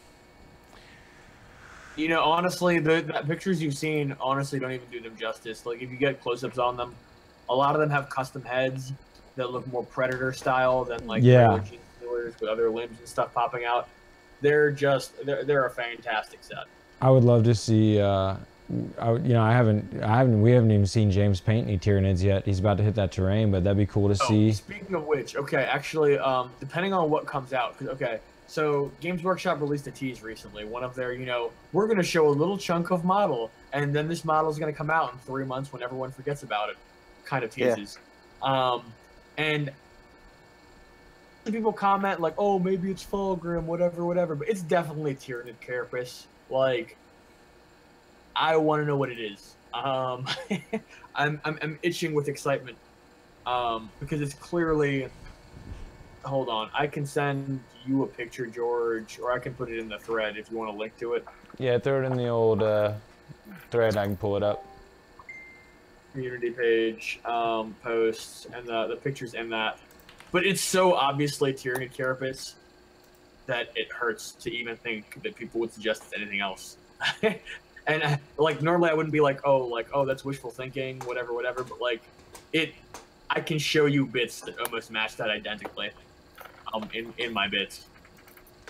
You know, honestly, the pictures you've seen honestly don't even do them justice. Like if you get close-ups on them, a lot of them have custom heads that look more Predator style than like regular Genestealers with other limbs and stuff popping out. They're a fantastic set. I would love to see. We haven't even seen James paint any Tyranids yet. He's about to hit that terrain, but that'd be cool to see. Speaking of which, okay, actually, depending on what comes out, so Games Workshop released a tease recently. One of their, we're going to show a little chunk of model, and then this model is going to come out in 3 months when everyone forgets about it, kind of teases. Yeah. And people comment like, oh, maybe it's Fulgrim, whatever, but it's definitely Tyranid Carapace. Like, I want to know what it is. I'm itching with excitement because it's clearly. Hold on, I can send you a picture, George, or I can put it in the thread if you want to link to it. Yeah, throw it in the old thread. I can pull it up. community page posts and the pictures in that. But it's so obviously Tyranid Carapace that it hurts to even think that people would suggest it's anything else. And like normally I wouldn't be like, oh, that's wishful thinking, whatever, but like I can show you bits that almost match that identically in my bits.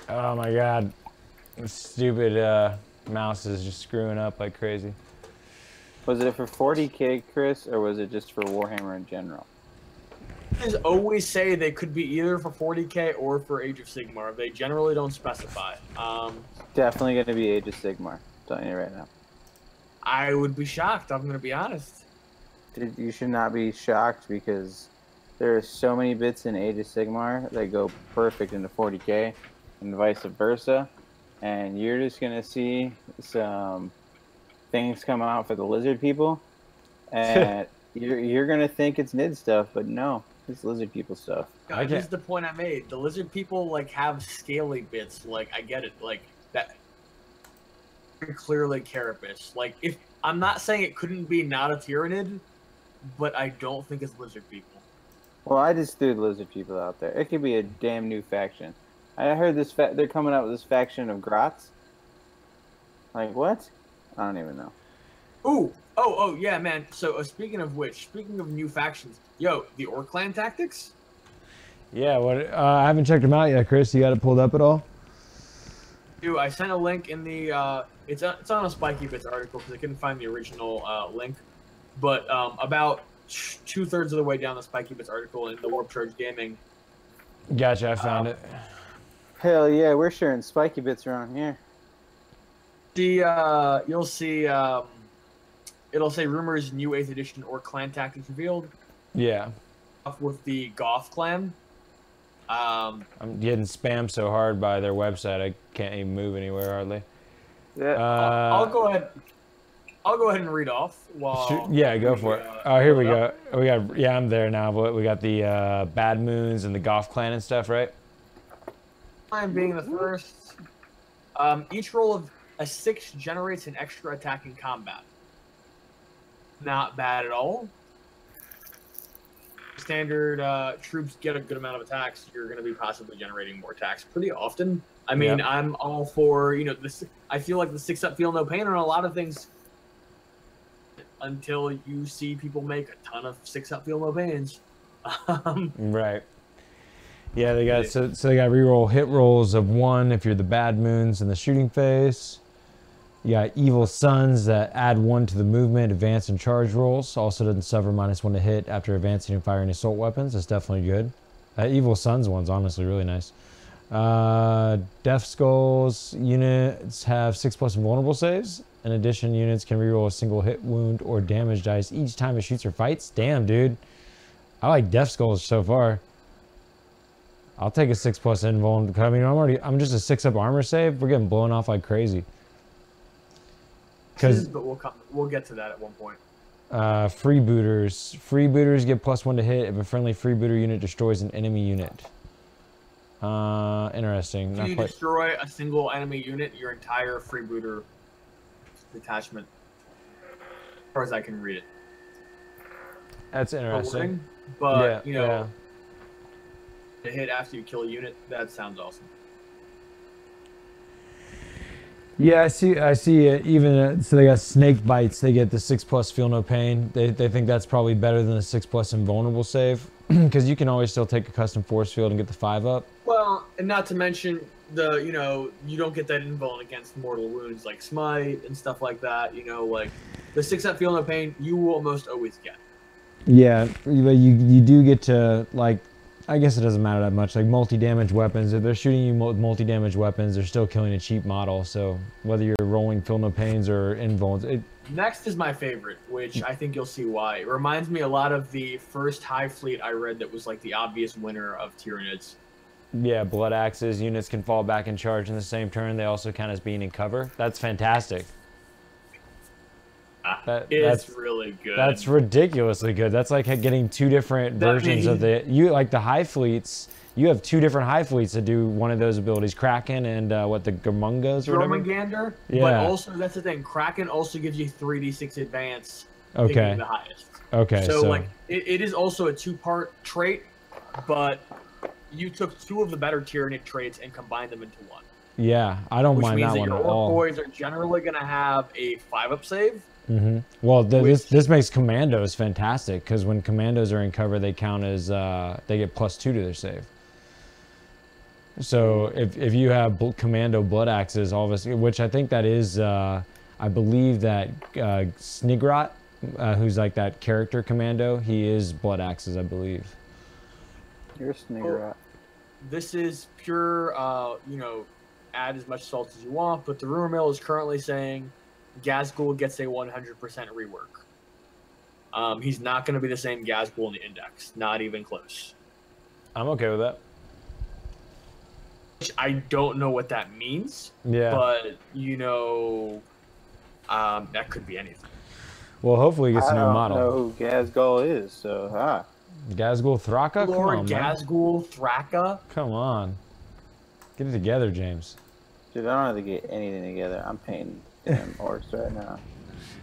Oh my god. This stupid mouse is just screwing up like crazy. Was it for 40k, Chris, or was it just for Warhammer in general? They always say they could be either for 40k or for Age of Sigmar. They generally don't specify. Definitely going to be Age of Sigmar. I'm telling you right now. I would be shocked. I'm going to be honest. Dude, you should not be shocked because there are so many bits in Age of Sigmar that go perfect into 40k and vice versa. And you're just going to see some things come out for the lizard people. And you're going to think it's Nid stuff, but no. It's lizard people stuff. God, this is the point I made. The lizard people like have scaly bits. Like I get it. Like that. Clearly Carapace. Like if I'm not saying it couldn't be not a Tyranid, but I don't think it's lizard people. Well, I just threw the lizard people out there. It could be a damn new faction. I heard this. They're coming out with this faction of Grots. Like what? I don't even know. Ooh. Oh, yeah, man. So, speaking of new factions, yo, the Orc Clan Tactics? Yeah, what? I haven't checked them out yet, Chris. You got it pulled up at all? Dude, I sent a link in the, it's on a Spiky Bits article because I couldn't find the original link. But about 2/3 of the way down the Spiky Bits article in the Warp Charge Gaming. Gotcha, I found it. Hell yeah, we're sharing Spiky Bits around here. You'll see, it'll say rumors new 8th edition Orc Clan Tactics revealed. Yeah. With the Goth Clan. I'm getting spammed so hard by their website I can't even move anywhere hardly. Yeah. I'll go ahead and read off while. Yeah, go for it. Oh, here we go. We got I'm there now. But we got the Bad Moons and the Goth Clan and stuff, right? Clan being the first. Each roll of a 6 generates an extra attack in combat. Not bad at all. Standard troops get a good amount of attacks. You're going to be possibly generating more attacks pretty often. I mean, yep. I'm all for, this. I feel like the 6-up feel no pain on a lot of things until you see people make a ton of 6-up feel no pains. Right. Yeah, they got so they got reroll hit rolls of 1 if you're the Bad Moons and the shooting phase. You got Evil Sons that add 1 to the movement, advance, and charge rolls. Also doesn't suffer -1 to hit after advancing and firing assault weapons. That's definitely good. That Evil Sons one's honestly really nice. Death Skulls units have 6+ invulnerable saves. In addition, units can reroll a single hit, wound, or damage dice each time it shoots or fights. Damn, dude. I like Death Skulls so far. I'll take a 6+ invulnerable. I mean, I'm just a 6-up armor save. We're getting blown off like crazy. But we'll get to that at one point. Freebooters. Freebooters get +1 to hit if a friendly freebooter unit destroys an enemy unit. Interesting. If you destroy a single enemy unit, your entire freebooter detachment, as far as I can read it. That's interesting. But, to hit after you kill a unit, that sounds awesome. Yeah, I see it. Even so, they got snake bites. They get the 6+ feel no pain. They think that's probably better than the 6+ invulnerable save because you can always still take a custom force field and get the 5-up. Well, and not to mention you don't get that invuln against mortal wounds like smite and stuff like that. Like the 6-up feel no pain, you will almost always get. Yeah, but you do get to like. I guess it doesn't matter that much. Like multi-damage weapons, if they're shooting you with multi-damage weapons, they're still killing a cheap model. So whether you're rolling feel no pains or invulns, Next is my favorite, which I think you'll see why. It reminds me a lot of the first High Fleet I read that was like the obvious winner of Tyranids. Yeah, Blood Axes. Units can fall back and charge in the same turn. They also count as being in cover. That's fantastic. That's really good. That's ridiculously good. That's like getting 2 different versions of the High Fleets. You have 2 different High Fleets that do one of those abilities, Kraken and the Gormungas or whatever. Jormungandr. Yeah. But also that's the thing. Kraken also gives you 3d6 advance. Okay. The highest. Okay, so like it is also a 2-part trait, but you took 2 of the better Tyranid traits and combined them into 1. Yeah, I don't mind that one at all. Your Orc boys are generally going to have a 5-up save. Mm-hmm. Well, this makes commandos fantastic, because when commandos are in cover, they count as they get +2 to their save. So if you have commando blood axes, all of us, which I think that is, I believe that Snigrot, who's like that character commando, he is blood axes, I believe. You're Snigrot. This is pure, you know, add as much salt as you want, but the rumor mill is currently saying Gazgul gets a 100% rework. He's not going to be the same Gazgul in the index, not even close. I'm okay with that. I don't know what that means. Yeah. But, you know, that could be anything. Well, hopefully he gets a new model. I don't know who Gazgul is, so Gazgul Thraka? Come on, Gazgul Thraka? Come on. Get it together, James. Dude, I don't have to get anything together. I'm painting orcs right now.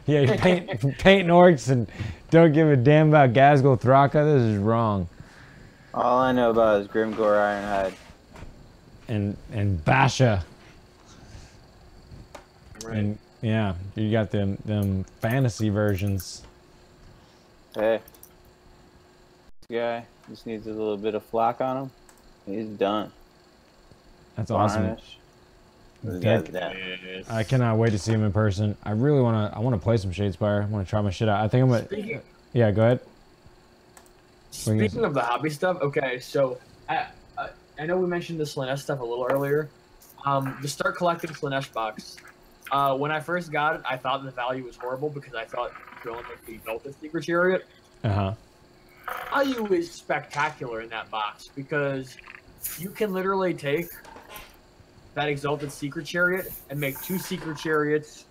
Yeah, you're painting orcs and don't give a damn about Gazgul Thraka. This is wrong. All I know about is Grimgor Ironhide. And Basha. Right. And yeah, you got them fantasy versions. Hey. This guy just needs a little bit of flock on him. He's done. That's awesome. I cannot wait to see him in person. I really want to play some Shadespire. I want to try my shit out. I think I'm gonna. Yeah, go ahead. Speaking of the hobby stuff, okay, so I know we mentioned the Senesh stuff a little earlier. The start collecting Senesh box. When I first got it, I thought the value was horrible because I thought going with the Delta Secret Chariot. Value is spectacular in that box because you can literally take that Exalted Secret Chariot and make 2 Secret Chariots,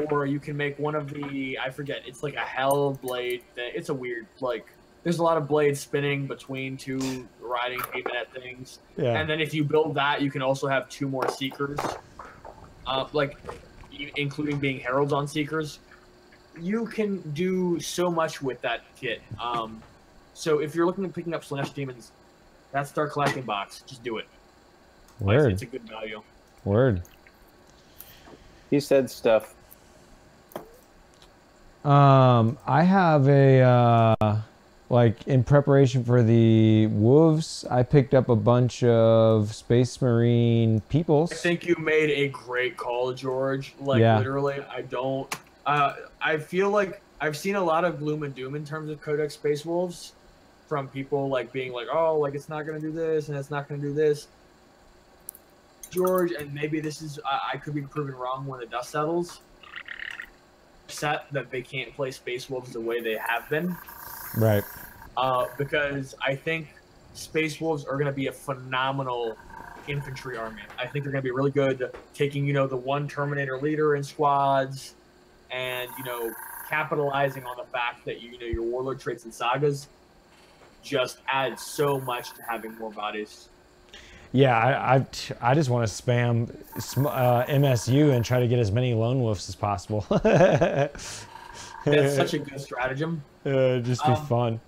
or you can make one of the, I forget, it's like a Hell Blade thing. It's a weird, like, there's a lot of blades spinning between 2 riding Havenet things. Yeah. And then if you build that, you can also have 2 more Seekers, like, including being Heralds on Seekers. You can do so much with that kit. So if you're looking at picking up Senesh Demons, that start collecting box. Just do it. Word. It's a good value. Word. He said stuff. I have a like in preparation for the wolves, I picked up a bunch of Space Marine peoples. I think you made a great call, George. Like literally, I feel like I've seen a lot of gloom and doom in terms of Codex Space Wolves from people like being like, oh, like it's not gonna do this and it's not gonna do this. George, and maybe this is I could be proven wrong when the dust settles. Upset that they can't play Space Wolves the way they have been. Right. Because I think Space Wolves are going to be a phenomenal infantry army. I think they're going to be really good taking, you know, the one Terminator leader in squads and, you know, capitalizing on the fact that, you know, your Warlord Traits and Sagas just add so much to having more bodies. Yeah, I just want to spam MSU and try to get as many lone wolves as possible. That's such a good stratagem. Just be fun.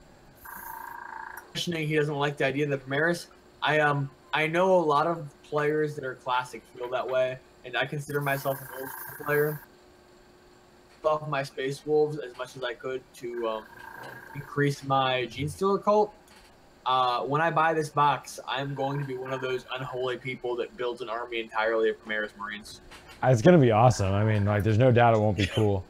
Mentioning he doesn't like the idea of the Primaris. I know a lot of players that are classic feel that way, and I consider myself an old school player. Off my Space Wolves as much as I could to increase my Genestealer cult. When I buy this box, I'm going to be one of those unholy people that builds an army entirely of Primaris Marines. It's gonna be awesome. I mean, like, there's no doubt it won't be cool.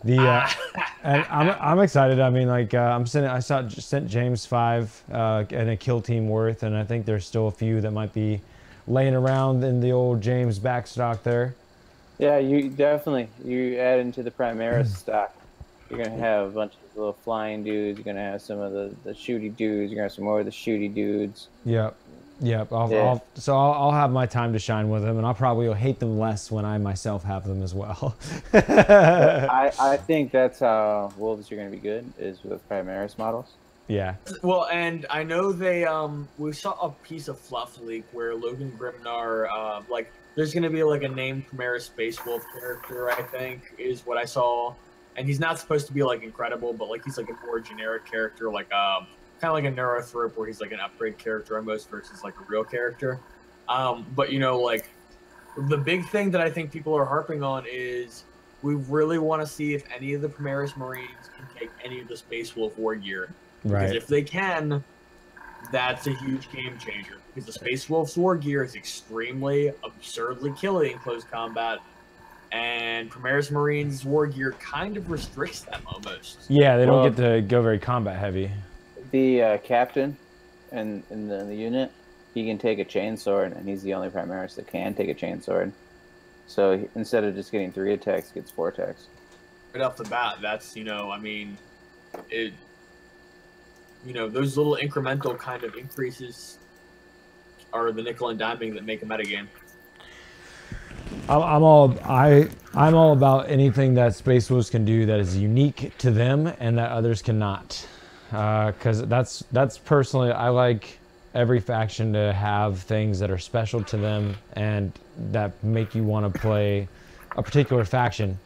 And I'm excited. I mean, like, I sent James 5 and a kill team worth, and I think there's still a few that might be laying around in the old James backstock there. Yeah, you add into the Primaris stock. You're gonna have a bunch of little flying dudes. You're gonna have some of the shooty dudes. You're gonna have some more of the shooty dudes. Yep. I'll have my time to shine with them, and I'll probably hate them less when I myself have them as well. I think that's how wolves are gonna be good, is with Primaris models. Yeah. Well, and I know they we saw a piece of Fluff leak where Logan Grimnar like there's gonna be like a named Primaris Space Wolf character, I think, is what I saw. and he's not supposed to be like incredible, but like he's like a more generic character, like kind of like a Neurothrope, where he's like an upgrade character almost versus like a real character. But you know, like the big thing that I think people are harping on is we really want to see if any of the Primaris Marines can take any of the Space Wolf war gear. Right. Because if they can, that's a huge game changer. Because the Space Wolf's war gear is extremely, absurdly killing in close combat. And Primaris Marines' war gear kind of restricts them almost. Yeah, they don't get to go very combat heavy. The captain in the unit, he can take a chainsword, and he's the only Primaris that can take a chainsword. So instead of just getting 3 attacks, he gets 4 attacks. Right off the bat, that's, you know, I mean, it, you know, those little incremental kind of increases are the nickel and diming that make a metagame. I'm all about anything that Space Wolves can do that is unique to them and that others cannot. Because that's personally, I like every faction to have things that are special to them and that make you want to play a particular faction.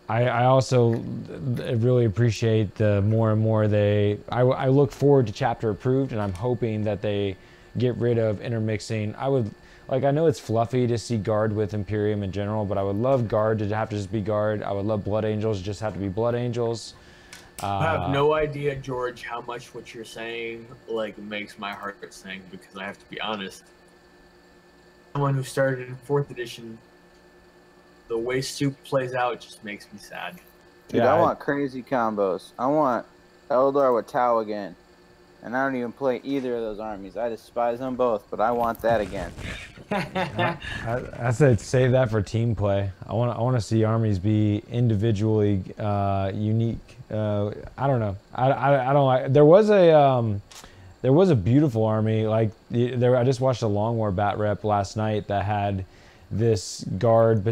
I also really appreciate the more and more I look forward to chapter approved, and I'm hoping that they get rid of intermixing. I know it's fluffy to see Guard with Imperium in general, but I would love Guard to have to just be Guard. I would love Blood Angels to just have to be Blood Angels. I have no idea, George, how much what you're saying like makes my heart sing, because I have to be honest. Someone who started in 4th edition, the way Soup plays out just makes me sad. Dude, I want crazy combos. I want Eldar with Tau again. And I don't even play either of those armies. I despise them both, but I want that again. I said save that for team play. I want to see armies be individually unique. I don't know. I don't like. There was a beautiful army like I just watched a Long War Bat Rep last night that had this guard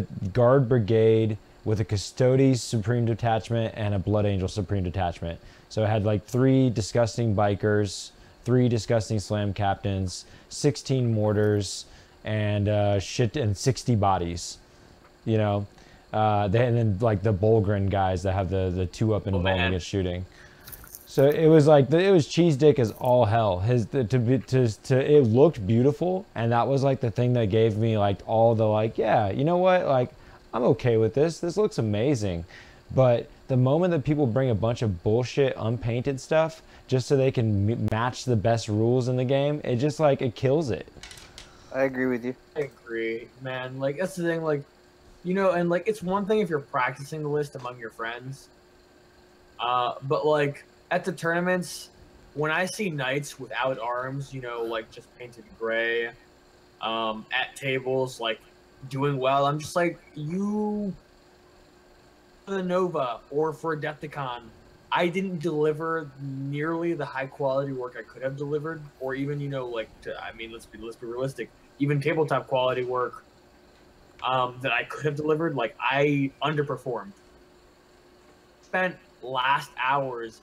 brigade with a Custodes Supreme Detachment and a Blood Angel Supreme Detachment. So it had like 3 disgusting bikers, 3 disgusting slam captains, 16 mortars, and 60 bodies. You know, and then like the Bolgren guys that have the 2 up and involved against shooting. So it was like it was cheese dick as all hell. It looked beautiful, and that was like the thing that gave me like all the like, yeah, you know what, like I'm okay with this. This looks amazing. But the moment that people bring a bunch of bullshit unpainted stuff just so they can match the best rules in the game, it just like it kills it. I agree with you. I agree, man. Like that's the thing, like, you know, and like it's one thing if you're practicing the list among your friends, but like at the tournaments, when I see knights without arms, you know, like just painted gray, at tables, like doing well, I'm just like, you, for the Nova or for Adepticon, I didn't deliver nearly the high quality work I could have delivered, or even, you know, like, I mean, let's be realistic, even tabletop quality work that I could have delivered, like I underperformed. Spent last hours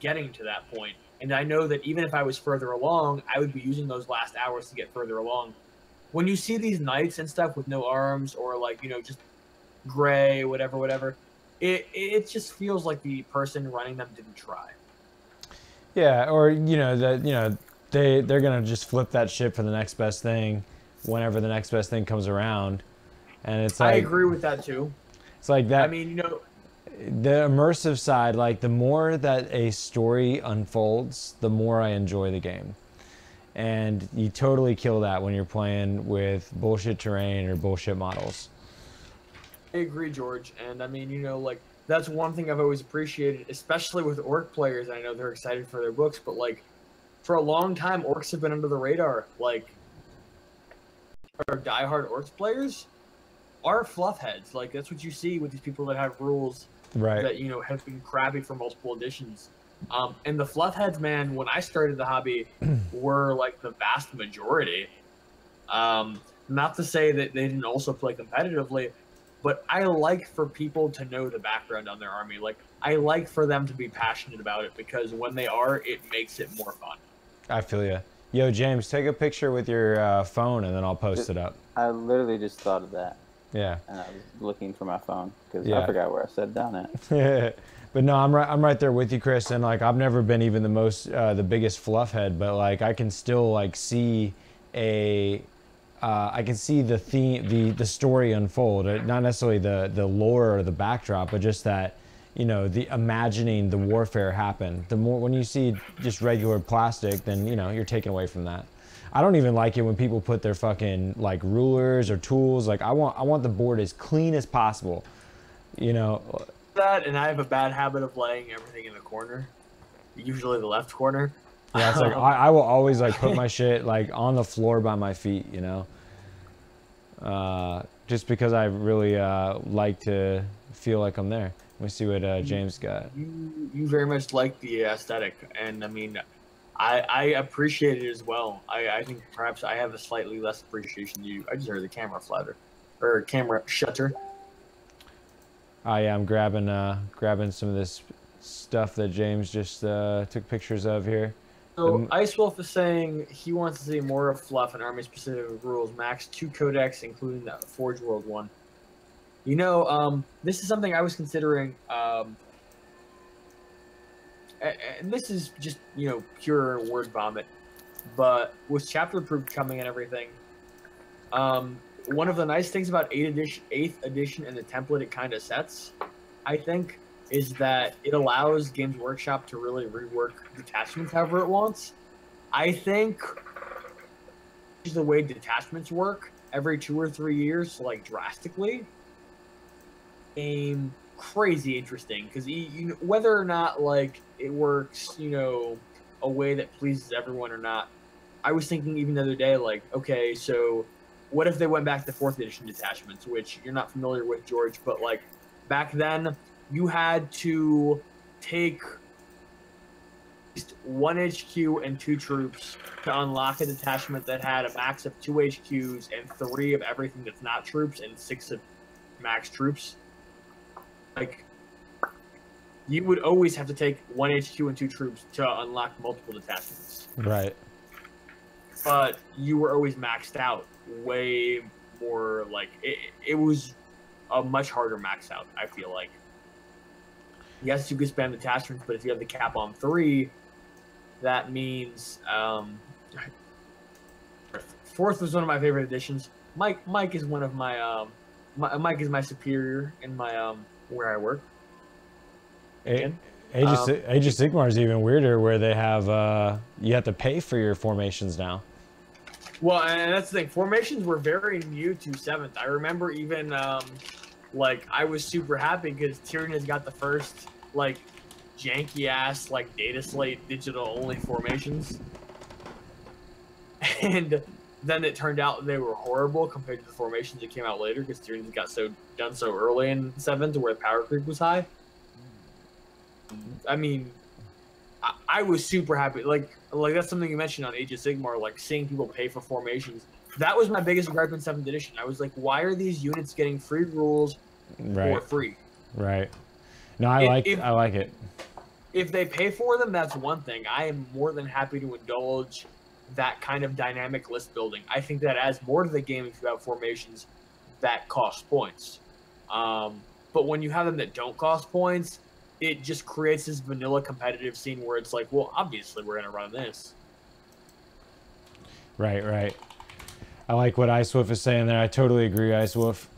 getting to that point, and I know that even if I was further along, I would be using those last hours to get further along. When you see these knights and stuff with no arms, or like, you know, just gray, whatever, it just feels like the person running them didn't try. Yeah, or you know that, you know, they're gonna just flip that shit for the next best thing whenever the next best thing comes around, and it's like, I agree with that too. It's like that. I mean, you know, the immersive side, like the more that a story unfolds, the more I enjoy the game. And you totally kill that when you're playing with bullshit terrain or bullshit models. I agree, George. And I mean, you know, like that's one thing I've always appreciated, especially with orc players. I know they're excited for their books, but like for a long time, orcs have been under the radar. Like our diehard orcs players are fluff heads. Like that's what you see with these people that have rules that, you know, have been crappy for multiple editions. And the fluff heads, man, when I started the hobby, were like the vast majority. Not to say that they didn't also play competitively, but I like for people to know the background on their army. Like I like for them to be passionate about it, because when they are, it makes it more fun. I feel you. Yo, James, take a picture with your phone and then I'll post it up. I literally just thought of that. Yeah. And I was looking for my phone because Yeah. I forgot where I set down at. But no, I'm right there with you, Chris. And like, I've never been even the biggest fluff head, but like, I can still like see I can see the theme, the story unfold. Not necessarily the lore or the backdrop, but just that, you know, the imagining the warfare happen. The more when you see just regular plastic, then you know you're taken away from that. I don't even like it when people put their fucking like rulers or tools. Like I want the board as clean as possible. You know. That, and I have a bad habit of laying everything in the corner, usually the left corner. Yeah, it's like I will always like put my shit like on the floor by my feet, you know. Just because I really like to feel like I'm there. Let me see what James got. You very much like the aesthetic, and I mean, I appreciate it as well. I think perhaps I have a slightly less appreciation than you. I just heard the camera flutter, or camera shutter. Yeah, I'm grabbing some of this stuff that James just took pictures of here. So Ice Wolf is saying he wants to see more of Fluff and army-specific rules, max 2 codex, including the Forge World one. You know, this is something I was considering, and this is just, you know, pure word vomit, but with chapter proof coming and everything, one of the nice things about 8th edition and the template it kind of sets, I think, is that it allows Games Workshop to really rework detachments however it wants. I think the way detachments work every 2 or 3 years, like drastically, became crazy interesting because you know, whether or not like it works, you know, a way that pleases everyone or not. I was thinking even the other day, like, okay, so what if they went back to 4th edition detachments, which you're not familiar with, George, but like back then you had to take at least 1 HQ and 2 troops to unlock a detachment that had a max of 2 HQs and 3 of everything that's not troops and 6 of max troops. Like, you would always have to take 1 HQ and 2 troops to unlock multiple detachments. Right. But you were always maxed out way more, like, it was a much harder max out, I feel like. Yes, you could spam detachments, but if you have the cap on 3, that means 4th was one of my favorite additions. Mike is one of my Mike is my superior in my where I work. Age of Sigmar is even weirder, where they have you have to pay for your formations now. Well, and that's the thing. Formations were very new to 7th. I remember even like I was super happy because Tyrion has got the first like janky ass like data slate digital only formations, and then it turned out they were horrible compared to the formations that came out later because Tyrion got done so early in 7th where the power creep was high. I mean, I was super happy. Like that's something you mentioned on Age of Sigmar, like seeing people pay for formations. That was my biggest gripe in 7th edition. I was like, why are these units getting free rules for free? Right. No, I like it. If they pay for them, that's one thing. I am more than happy to indulge that kind of dynamic list building. I think that adds more to the game if you have formations that cost points. But when you have them that don't cost points, it just creates this vanilla competitive scene where it's like, well, obviously we're going to run this. Right. I like what Ice Wolf is saying there. I totally agree, Ice Wolf.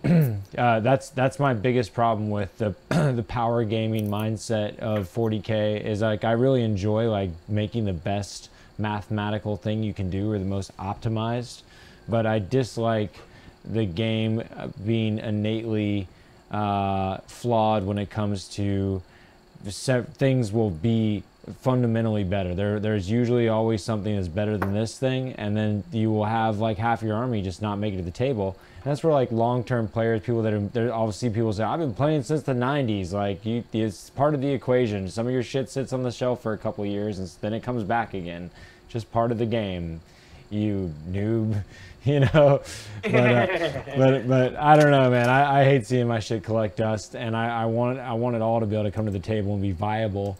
That's my biggest problem with the the power gaming mindset of 40k is like I really enjoy like making the best mathematical thing you can do or the most optimized, but I dislike the game being innately flawed when it comes to things will be fundamentally better. There's usually always something that's better than this thing, and then you will have like half your army just not make it to the table. And that's where like long-term players, people that are there, obviously people say, I've been playing since the 90s. Like it's part of the equation. Some of your shit sits on the shelf for a couple of years and then it comes back again. Just part of the game, you noob. You know, but I don't know, man. I hate seeing my shit collect dust, and I want it all to be able to come to the table and be viable.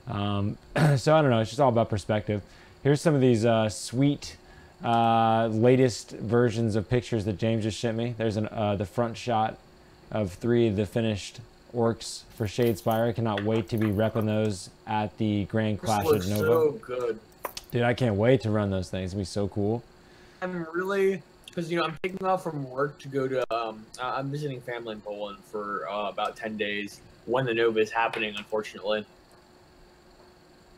So I don't know. It's just all about perspective. Here's some of these sweet latest versions of pictures that James just sent me. There's the front shot of 3 of the finished orcs for Shadespire. I cannot wait to be repping those at the Grand Clash of Nova. So good. Dude, I can't wait to run those things. It'll be so cool. I'm really, because, you know, I'm taking off from work to go to, I'm visiting family in Poland for about 10 days when the Nova is happening, unfortunately.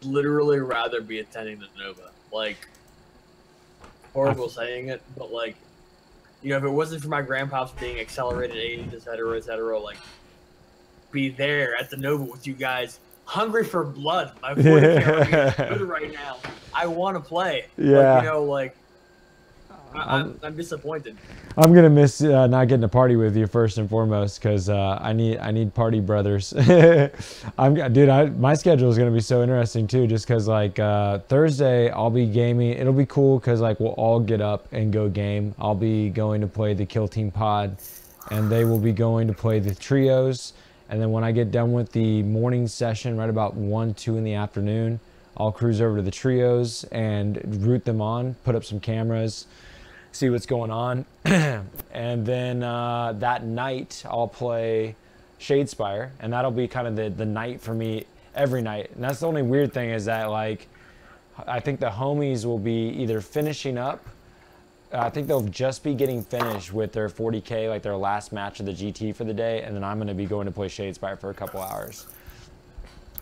Literally rather be attending the Nova. Like, horrible saying it, but, like, you know, if it wasn't for my grandpa's being accelerated age, etc., like, be there at the Nova with you guys, hungry for blood. My 40k is good right now. I want to play. Yeah. But, you know, like, I'm disappointed. I'm gonna miss not getting to party with you first and foremost, because I need party brothers. My schedule is gonna be so interesting too, just because like Thursday I'll be gaming. It'll be cool because like we'll all get up and go game. I'll be going to play the Kill Team Pod, and they will be going to play the trios. And then when I get done with the morning session, right about 1, 2 in the afternoon, I'll cruise over to the trios and route them on, put up some cameras, see what's going on. And then that night I'll play Shadespire, and that'll be kind of the night for me every night. And that's the only weird thing, is that like I think the homies will be either finishing up, I think they'll just be getting finished with their 40k, like their last match of the GT for the day, and then I'm going to be going to play Shadespire for a couple hours.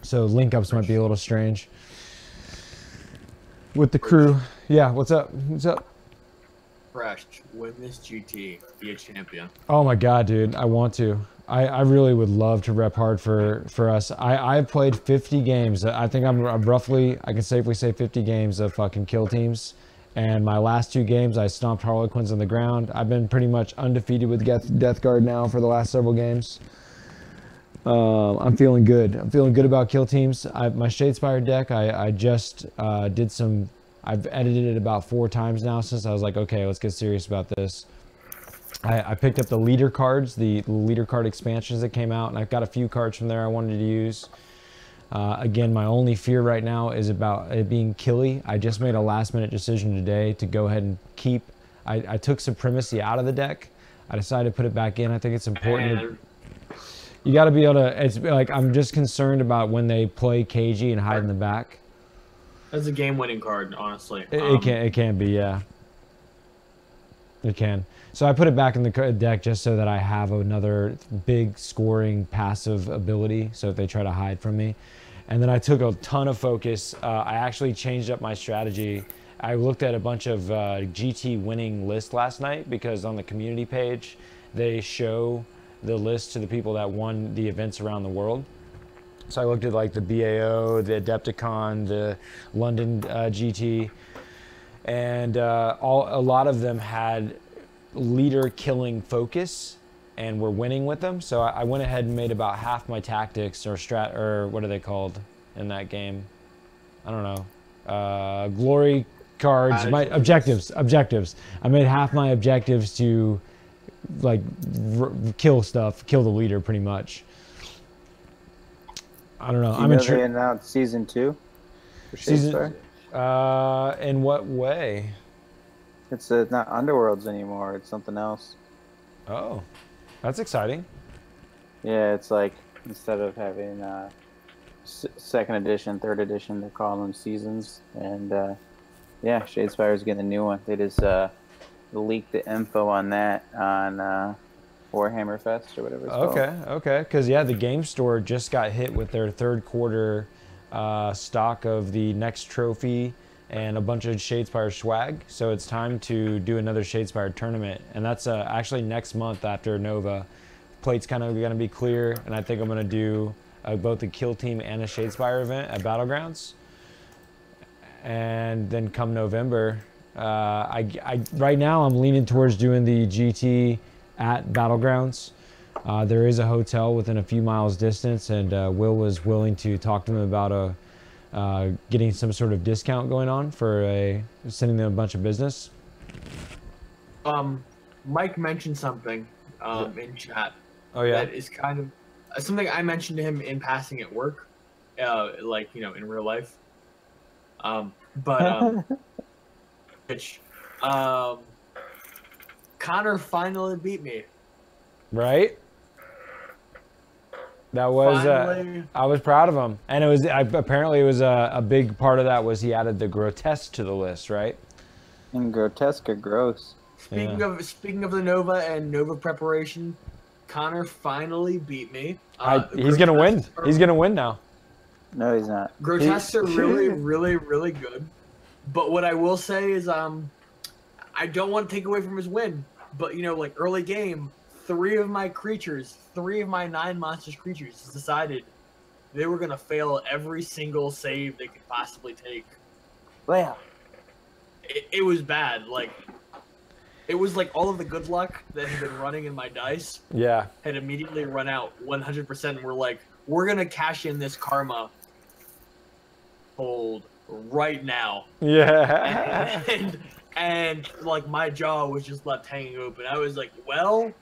So link ups might be a little strange with the crew. Yeah, what's up? What's up? Fresh, win this GT, be a champion. Oh my god, dude, I want to. I really would love to rep hard for us. I've played 50 games. I think I'm roughly, I can safely say 50 games of fucking kill teams. And my last 2 games, I stomped Harlequins on the ground. I've been pretty much undefeated with Death Guard now for the last several games. I'm feeling good. I'm feeling good about kill teams. My Shadespire deck, I just did some... I've edited it about 4 times now since I was like, okay, let's get serious about this. I picked up the leader cards, the leader card expansions that came out, and I've got a few cards from there I wanted to use. Again, my only fear right now is about it being killy. I just made a last-minute decision today to go ahead and keep... I took Supremacy out of the deck. I decided to put it back in. I think it's important. You got to be able to... It's like, I'm just concerned about when they play cagey and hide in the back. That's a game-winning card, honestly. It can be, yeah. It can. So I put it back in the deck just so that I have another big scoring passive ability, so if they try to hide from me. And then I took a ton of focus. I actually changed up my strategy. I looked at a bunch of GT winning lists last night, because on the community page, they show the list to the people that won the events around the world. So I looked at like the BAO, the Adepticon, the London GT, and a lot of them had leader killing focus and we're winning with them. So I went ahead and made about half my tactics or what are they called in that game? I don't know. Glory cards, my objectives. I made half my objectives to like kill the leader pretty much. I don't know. I'm sure they announced season 2 for Shadespire. In what way? It's not Underworlds anymore. It's something else. Oh, that's exciting. Yeah, it's like instead of having second edition, third edition, they're calling them seasons. And yeah, Shadespire is getting a new one. They just leaked the info on that on Warhammer Fest or whatever it's called. Okay. Because yeah, the game store just got hit with their third quarter stock of the next trophy and a bunch of Shadespire swag. So it's time to do another Shadespire tournament, and that's actually next month after Nova. Plate's kind of going to be clear, and I think I'm going to do both a Kill Team and a Shadespire event at Battlegrounds. And then come November, right now I'm leaning towards doing the GT at Battlegrounds. There is a hotel within a few miles distance, and Will was willing to talk to them about getting some sort of discount going on for sending them a bunch of business. Mike mentioned something in chat. Oh yeah. That is kind of something I mentioned to him in passing at work, like, you know, in real life. Which Connor finally beat me. Right? That was, I was proud of him. And it was, apparently it was a big part of that was he added the grotesque to the list, right? And grotesque are gross. Speaking of the Nova and Nova preparation, Connor finally beat me. He's going to win. He's going to win now. No, he's not. Grotesques are really, really, really good. But what I will say is, I don't want to take away from his win. But, you know, like early game, 3 of my 9 monsters creatures decided they were going to fail every single save they could possibly take. Wow. It was bad. Like, it was like all of the good luck that had been running in my dice had immediately run out 100%. And we're like, we're going to cash in this karma hold right now. Yeah. And like my jaw was just left hanging open. I was like, well,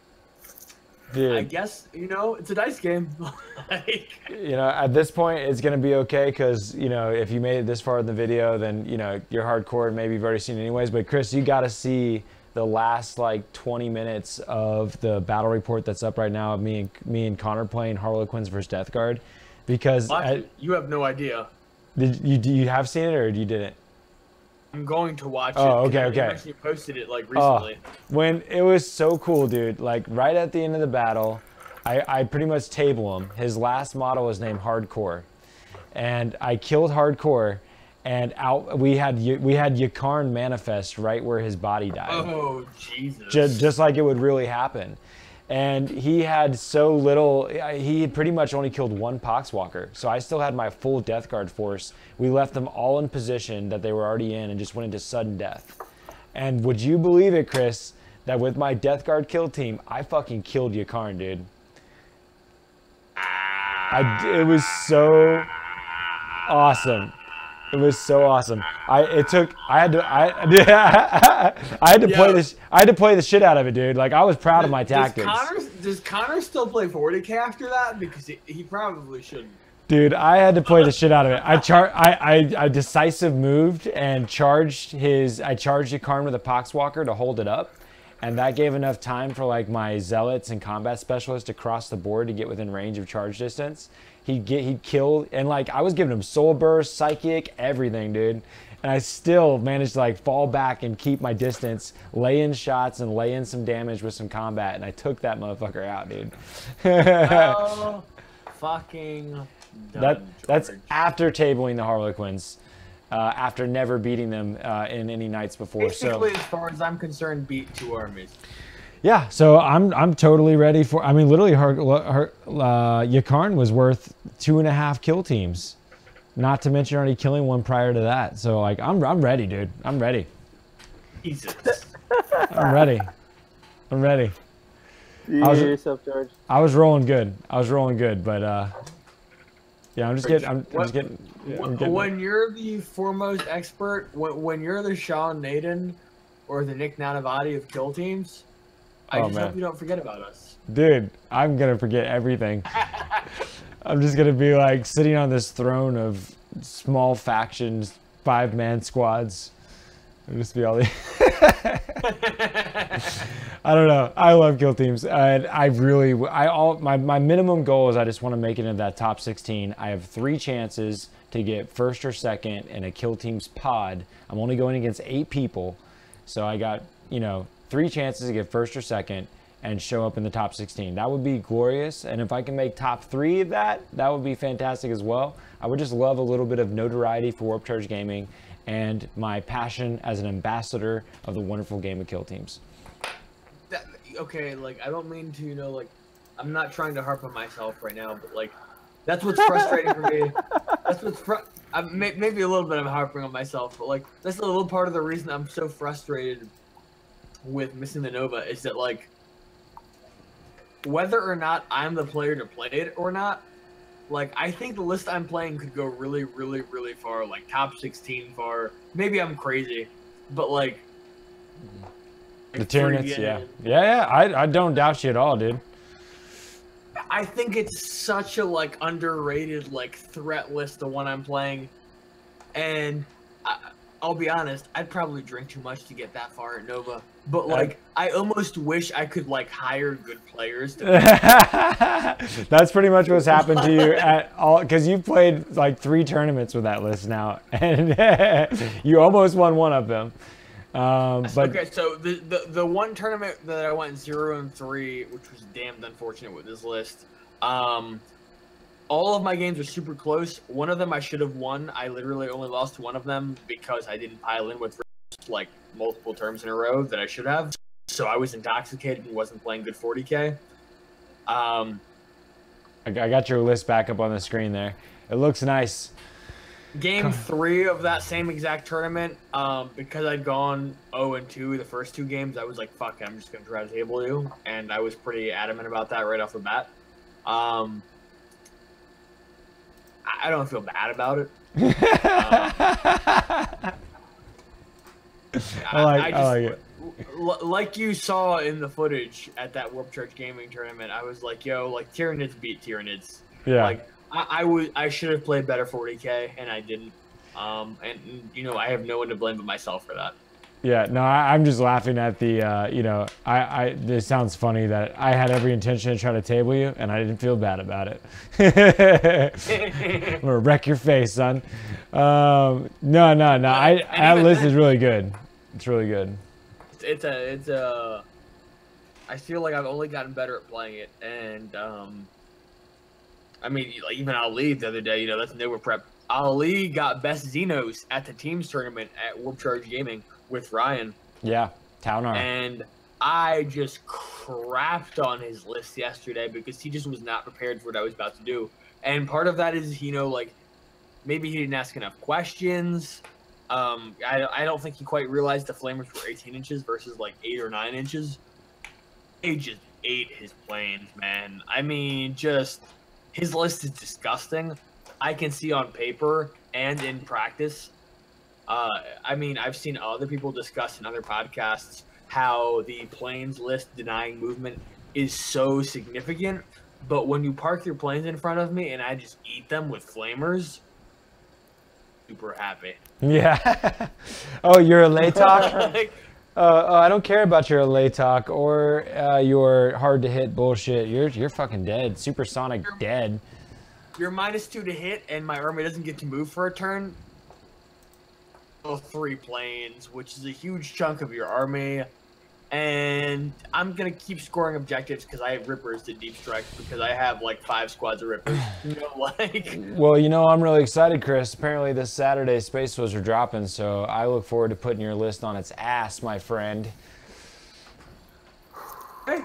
dude, I guess, you know, it's a dice game. Like, you know, at this point, it's going to be okay because, you know, if you made it this far in the video, then, you know, you're hardcore and maybe you've already seen it anyways. But Chris, you got to see the last like 20 minutes of the battle report that's up right now of me and Connor playing Harlequins versus Death Guard, because you have no idea. Do you have seen it or you didn't? I'm going to watch it. Oh, okay. I actually posted it like recently. When it was so cool, dude. Like right at the end of the battle, I pretty much table him. His last model was named Hardcore, and I killed Hardcore, and we had Yakarn manifest right where his body died. Oh Jesus! Just like it would really happen. And he had so little, he had pretty much only killed 1 Poxwalker. So I still had my full Death Guard force. We left them all in position that they were already in and just went into sudden death. And would you believe it, Chris, that with my Death Guard kill team, I fucking killed Yakarn, dude. It was so awesome. It was so awesome. I had to play the shit out of it, dude. Like I was proud of my tactics. Does Connor still play 40k after that? Because he probably shouldn't. Dude, I had to play the shit out of it. I decisive moved and charged Yakarn with a Poxwalker to hold it up. And that gave enough time for like my zealots and combat specialists to cross the board to get within range of charge distance. He'd kill, and like I was giving him soul burst, psychic, everything, dude. And I still managed to like fall back and keep my distance, lay in shots and lay in some damage with some combat, and I took that motherfucker out, dude. Oh, fucking done, that's after tabling the Harlequins, after never beating them in any nights before. Basically, as far as I'm concerned, beat 2 armies. Yeah, so I'm totally ready for. I mean, literally, Yakarn was worth 2.5 kill teams, not to mention already killing 1 prior to that. So like, I'm ready, dude. I'm ready. Jesus. I'm ready. I'm ready. You hear yourself, George? I was rolling good. But yeah, I'm just getting. When you're the foremost expert, when you're the Sean Naden or the Nick Nanavati of kill teams. I just hope you don't forget about us. Dude, I'm going to forget everything. I'm just going to be like sitting on this throne of small factions, 5-man squads. I'll just be all the... I don't know. I love kill teams. And my minimum goal is I just want to make it into that top 16. I have 3 chances to get 1st or 2nd in a kill team's pod. I'm only going against 8 people. So I got, you know, 3 chances to get 1st or 2nd and show up in the top 16. That would be glorious. And if I can make top 3 of that, that would be fantastic as well. I would just love a little bit of notoriety for Warp Charge Gaming and my passion as an ambassador of the wonderful game of kill teams. Okay, like, I don't mean to, you know, like, I'm not trying to harp on myself right now, but, like, that's what's frustrating for me. That's what's maybe a little bit I'm harping on myself, but, like, that's a little part of the reason I'm so frustrated with missing the Nova is that, like, whether or not I'm the player to play it or not, like, I think the list I'm playing could go really, really, really far, like top 16 far. Maybe I'm crazy, but like the Tyranids, yeah. I don't doubt you at all, dude. I think it's such a like underrated like threat list, the one I'm playing, and I'll be honest, I'd probably drink too much to get that far at Nova. But like, I almost wish I could like hire good players. That's pretty much what's happened to you at all, because you've played like 3 tournaments with that list now, and you almost won one of them. But okay, so the one tournament that I went 0-3, which was damned unfortunate with this list. All of my games are super close. One of them I should have won. I literally only lost one of them because I didn't pile in with like multiple terms in a row that I should have. So I was intoxicated and wasn't playing good 40k. I got your list back up on the screen there. It looks nice. Game 3 of that same exact tournament, because I'd gone 0-2 the first 2 games, I was like, fuck it, I'm just going to try to table you. And I was pretty adamant about that right off the bat. I don't feel bad about it. I like it. Like you saw in the footage at that Warp Church Gaming tournament, I was like, yo, like Tyranids beat Tyranids. Yeah. Like I should have played better 40k and I didn't. And you know, I have no one to blame but myself for that. Yeah, no, I'm just laughing at the, you know, it sounds funny that I had every intention to try to table you, and I didn't feel bad about it. I'm gonna wreck your face, son. No. That list is really good. It's really good. I feel like I've only gotten better at playing it, and I mean, like, even Ali the other day, you know, that's newer prep. Ali got best Xenos at the teams tournament at Warp Charge Gaming with Ryan. Yeah, Towner. And I just crapped on his list yesterday because he just was not prepared for what I was about to do. And part of that is, you know, like, maybe he didn't ask enough questions. I don't think he quite realized the flamers were 18 inches versus like 8 or 9 inches. He just ate his planes, man. I mean, just his list is disgusting. I can see on paper and in practice. I mean, I've seen other people discuss in other podcasts how the planes list denying movement is so significant, but when you park your planes in front of me and I just eat them with flamers, super happy. Yeah. Oh, you're a lay talk? I don't care about your lay talk or your hard to hit bullshit. You're fucking dead. Supersonic dead. You're -2 to hit, and my army doesn't get to move for a turn. 3 planes, which is a huge chunk of your army. And I'm gonna keep scoring objectives because I have rippers to deep strike because I have like 5 squads of rippers. You know, like. Well, you know, I'm really excited, Chris. Apparently this Saturday Space Wars are dropping, so I look forward to putting your list on its ass, my friend. Hey.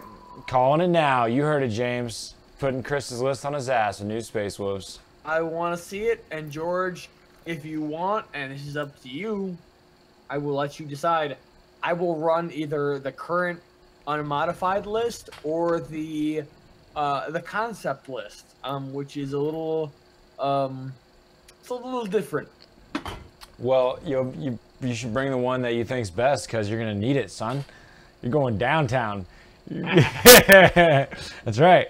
Calling it now. You heard it, James. Putting Chris's list on his ass with new Space Wolves. I want to see it, and George, if you want, and this is up to you, I will let you decide. I will run either the current unmodified list or the concept list, which is a little it's a little different. Well, you should bring the one that you think's best because you're gonna need it, son. You're going downtown. That's right. That's right.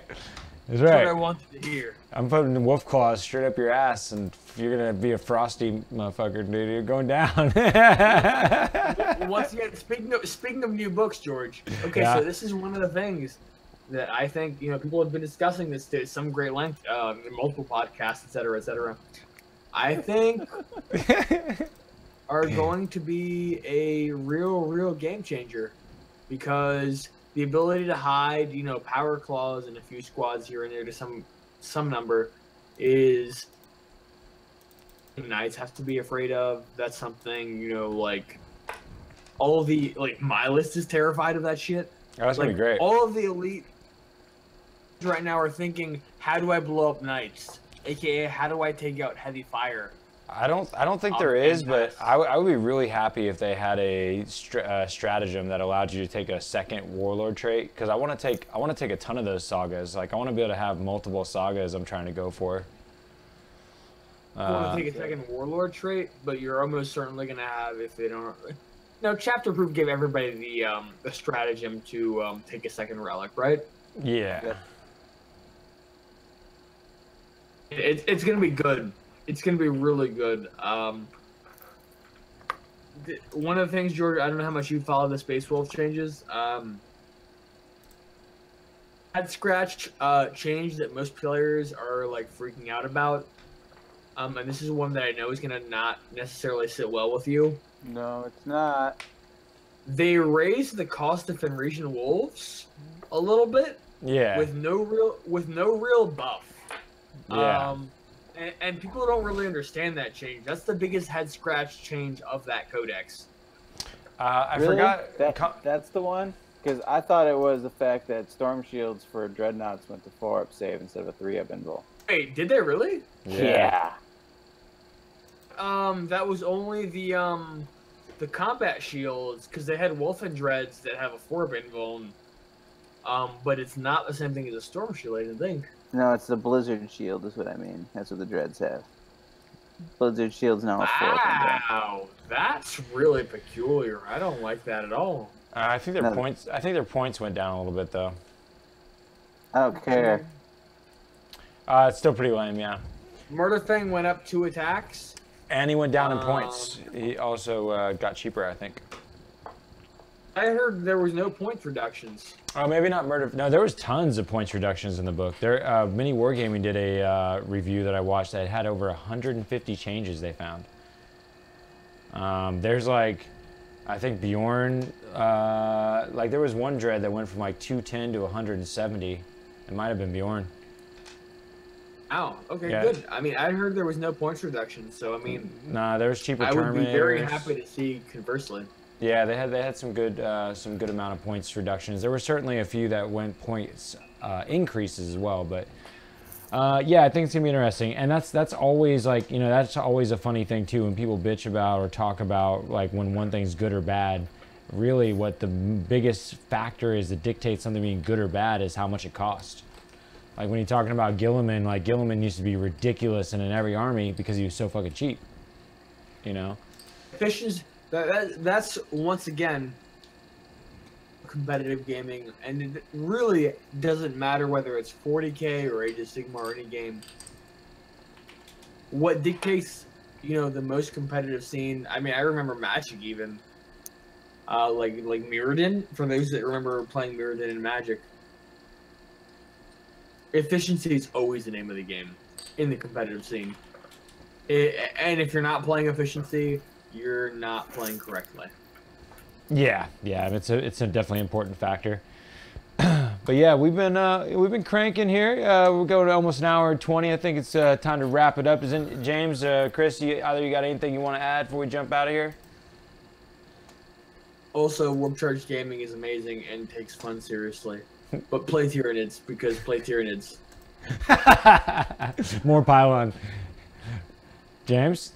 That's what I wanted to hear. I'm putting wolf claws straight up your ass, and you're gonna be a frosty motherfucker, dude. You're going down. Once again, speaking of new books, George. Okay, Yeah. So this is one of the things that I think, you know, people have been discussing this to some great length in multiple podcasts, et cetera, et cetera. I think are going to be a real game changer because the ability to hide, you know, power claws and a few squads here and there to some number is Knights have to be afraid of. That's something, you know, like all the, like, my list is terrified of that shit. Oh, that's like, gonna be great. All of the elite right now are thinking, how do I blow up Knights? AKA, how do I take out heavy fire? I don't think there is, but I would be really happy if they had a stratagem that allowed you to take a second Warlord trait, because I want to take a ton of those sagas. Like, I want to be able to have multiple sagas I'm trying to go for. You want to take a second Warlord trait, but you're almost certainly going to have, if they don't. No, Chapter Proof gave everybody the stratagem to take a second relic, right? Yeah. It's going to be good. It's going to be really good. one of the things, George, I don't know how much you follow the Space Wolf changes. Head scratch change that most players are like freaking out about. And this is one that I know is gonna not necessarily sit well with you. No, it's not. They raised the cost of Fenrisian wolves a little bit. Yeah. With no real buff. Yeah. And people don't really understand that change. That's the biggest head scratch change of that codex. I Really? forgot. That's the one? Because I thought it was the fact that Storm Shields for Dreadnoughts went to 4-up save instead of a 3-up invul. Wait, did they really? Yeah. That was only the combat shields, because they had Wolfen Dreads that have a 4-up invul. But it's not the same thing as a Storm Shield, I didn't think. No, it's the Blizzard Shield is what I mean. That's what the Dreads have. Blizzard Shield's now a 4-up invul. Wow, that's really peculiar. I don't like that at all. I think their points. I think their points went down a little bit though. I don't care. It's still pretty lame, yeah. Murder Fang went up 2 attacks. And he went down in points. He also got cheaper, I think. I heard there was no points reductions. Oh, maybe not Murder. No, there was tons of points reductions in the book. There, Mini Wargaming did a review that I watched that had over 150 changes they found. There's like, I think Bjorn, like there was one dread that went from like 210 to 170. It might have been Bjorn. Oh, okay, Yeah. good. I mean, I heard there was no points reduction, so I mean, Nah, there was cheaper. I would be very Terminators. happy to see conversely. Yeah, they had some good amount of points reductions. There were certainly a few that went points increases as well, but yeah, I think it's gonna be interesting. And that's always like, you know, that's always a funny thing too when people bitch about or talk about like when one thing's good or bad. Really, what the biggest factor is that dictates something being good or bad is how much it costs. Like when you're talking about Gilliman, like Gilliman used to be ridiculous and in every army because he was so fucking cheap. You know. Efficiency. That's once again competitive gaming, and it really doesn't matter whether it's 40k or Age of Sigmar or any game. What dictates, you know, the most competitive scene? I mean, I remember Magic even, like Mirrodin. For those that remember playing Mirrodin in Magic, efficiency is always the name of the game in the competitive scene. And if you're not playing efficiency, you're not playing correctly. Yeah, it's a definitely important factor. But yeah, we've been cranking here. We're going to almost an hour and 20. I think it's time to wrap it up. Isn't James, Chris? Either you got anything you want to add before we jump out of here? Also, Warp Charge Gaming is amazing and takes fun seriously. But play Tyranids, because play Tyranids. More pylon. James?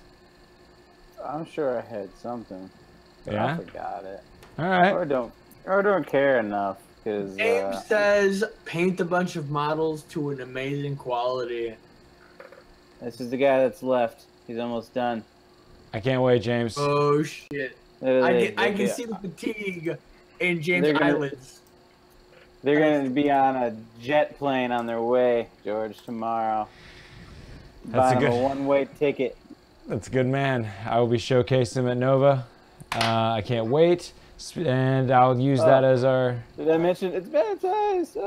I'm sure I had something. But Yeah? I forgot it. All right. Or don't care enough. Because James says, paint a bunch of models to an amazing quality. this is the guy that's left. He's almost done. I can't wait, James. Oh, shit. I can see the fatigue in James' eyelids. They're going to be on a jet plane on their way, George, tomorrow. That's Buying a one-way ticket. That's a good man. I will be showcasing him at Nova. I can't wait. And I'll use that as our... Did I mention it's baptized?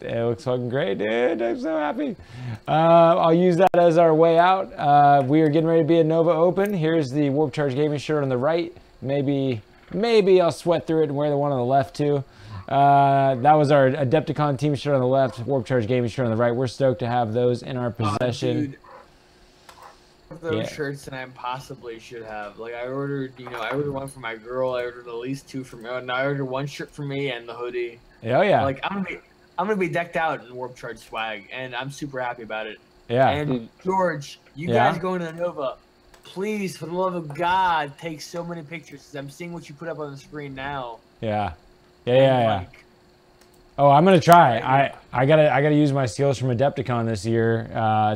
It looks fucking great, dude. I'm so happy. I'll use that as our way out. We are getting ready to be at Nova Open. Here's the Warp Charge Gaming shirt on the right. Maybe I'll sweat through it and wear the one on the left too. That was our Adepticon team shirt on the left, Warp Charge Gaming shirt on the right. We're stoked to have those in our possession. Dude. Those shirts that I possibly should have. Like I ordered one for my girl. I ordered at least 2 for me. And I ordered 1 shirt for me and the hoodie. Oh yeah. Like I'm gonna be decked out in Warp Charge swag, and I'm super happy about it. Yeah. And George, you guys going to the Nova, please, for the love of God, take so many pictures. 'Cause I'm seeing what you put up on the screen now. Yeah. Like, Oh, I'm gonna try. I gotta use my skills from Adepticon this year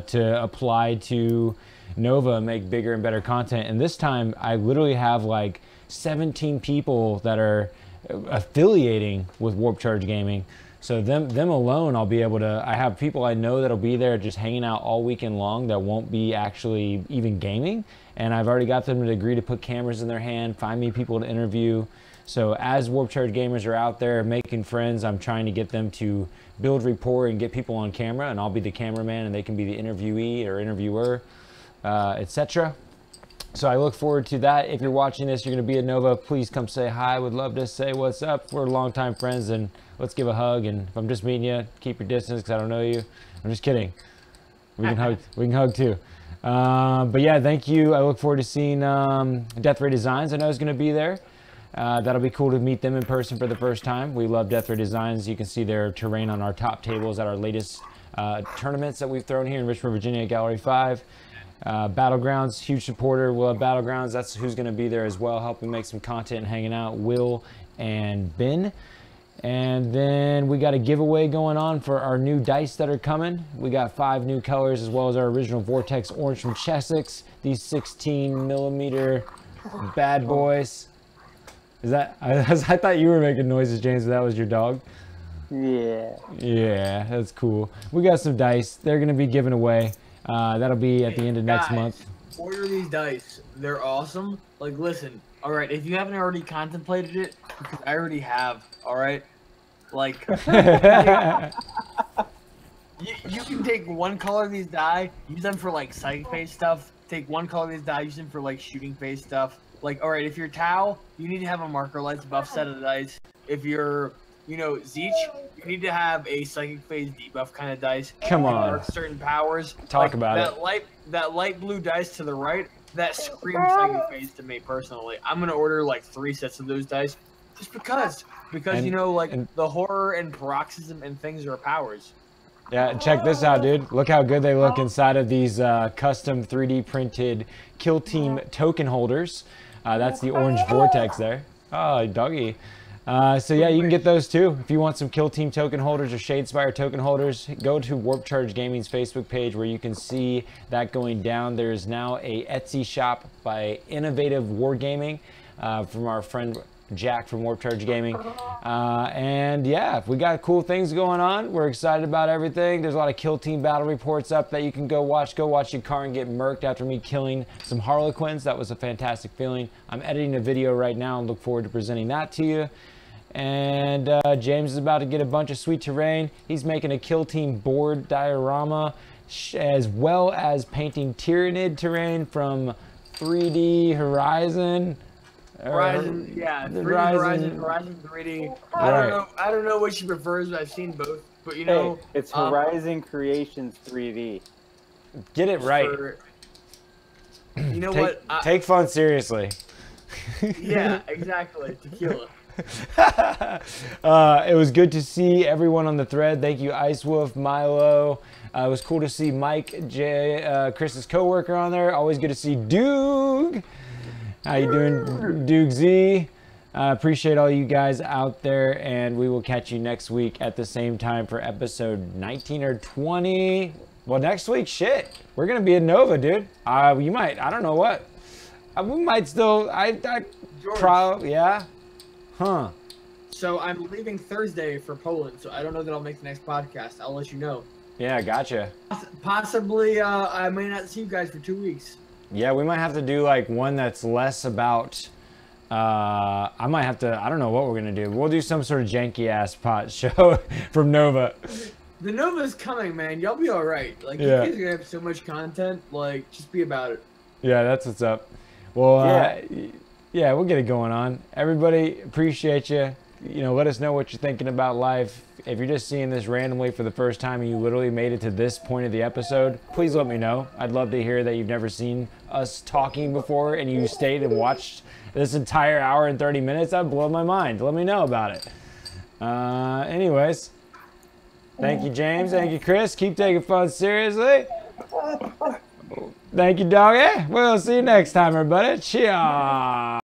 to apply to Nova and make bigger and better content. And this time, I literally have like 17 people that are affiliating with Warp Charge Gaming. So them alone, I'll be able to, I have people I know that'll be there just hanging out all weekend long that won't be actually even gaming. And I've already got them to agree to put cameras in their hand, find me people to interview. So as Warp Charge gamers are out there making friends, I'm trying to get them to build rapport and get people on camera, and I'll be the cameraman and they can be the interviewee or interviewer, etc. So I look forward to that. If you're watching this, you're going to be at Nova, please come say hi. Would love to say what's up. We're longtime friends, and let's give a hug. And if I'm just meeting you, keep your distance because I don't know you. I'm just kidding. We can hug. We can hug too. But yeah, thank you. I look forward to seeing Death Ray Designs. I know is going to be there. That'll be cool to meet them in person for the first time. We love Death Ray Designs. You can see their terrain on our top tables at our latest tournaments that we've thrown here in Richmond, Virginia, Gallery 5. Battlegrounds, huge supporter. We'll have Battlegrounds. That's who's going to be there as well, helping make some content and hanging out. Will and Ben. And then we got a giveaway going on for our new dice that are coming. We got 5 new colors as well as our original Vortex Orange from Chessex. These 16mm bad boys. Is that? I thought you were making noises, James, but that was your dog. Yeah. Yeah, that's cool. We got some dice. They're going to be given away. That'll be at the end of next month. Order these dice. They're awesome. Like, listen. All right, if you haven't already contemplated it, because I already have. All right, like you can take one color of these die, use them for like psychic phase stuff. Take one color of these die, use them for like shooting phase stuff. Like, all right, if you're Tau, you need to have a marker lights buff set of dice. If you're, you know, Zeech, you need to have a psychic phase debuff kind of dice. Come on. Certain powers. Talk like about it. That light blue dice to the right, that screams psychic phase to me personally. I'm gonna order like 3 sets of those dice, just because you know, like the horror and paroxysm and things are powers. Yeah, check this out, dude. Look how good they look inside of these custom 3D printed Kill Team token holders. That's the orange Vortex there. Oh, doggy. So yeah, you can get those too. If you want some Kill Team token holders or Shadespire token holders, go to Warp Charge Gaming's Facebook page where you can see that going down. There's now a Etsy shop by Innovative Wargaming from our friend Jack from Warp Charge Gaming. And yeah, we got cool things going on. We're excited about everything. There's a lot of Kill Team battle reports up that you can go watch. Go watch Yakarin get murked after me killing some Harlequins. That was a fantastic feeling. I'm editing a video right now and look forward to presenting that to you. And James is about to get a bunch of sweet terrain. He's making a Kill Team board diorama as well as painting Tyrannid terrain from 3D Horizon. Horizon, yeah, 3D Horizon 3D. I don't know which he prefers, but I've seen both. But you know, hey, it's Horizon Creations 3D. Get it right. You know what? Take fun seriously. Yeah, exactly. Tequila. It was good to see everyone on the thread. Thank you, Ice Wolf, Milo. It was cool to see Mike, Jay, Chris's co-worker on there. Always good to see Doog. How you doing, Duke Z? Appreciate all you guys out there, and we will catch you next week at the same time for episode 19 or 20. Well, next week, shit, we're gonna be at Nova, dude. You might, I don't know what. We might still, probably, yeah. Huh. So I'm leaving Thursday for Poland, so I don't know that I'll make the next podcast. I'll let you know. Yeah, gotcha. Possibly, I may not see you guys for 2 weeks. Yeah, we might have to do like one that's less about, I might have to, I don't know what we're going to do. We'll do some sort of janky ass pot show from Nova. The Nova's coming, man. Y'all be all right. Like, yeah. You guys are going to have so much content. Like, just be about it. Yeah, that's what's up. Well, yeah, we'll get it going on. Everybody, appreciate you. You know, let us know what you're thinking about life. If you're just seeing this randomly for the first time and you literally made it to this point of the episode, please let me know. I'd love to hear that you've never seen us talking before and you stayed and watched this entire hour and 30 minutes. That'd blow my mind. Let me know about it. Anyways, thank you, James. Thank you, Chris. Keep taking fun seriously. Thank you, doggy. We'll see you next time, everybody. Cheers.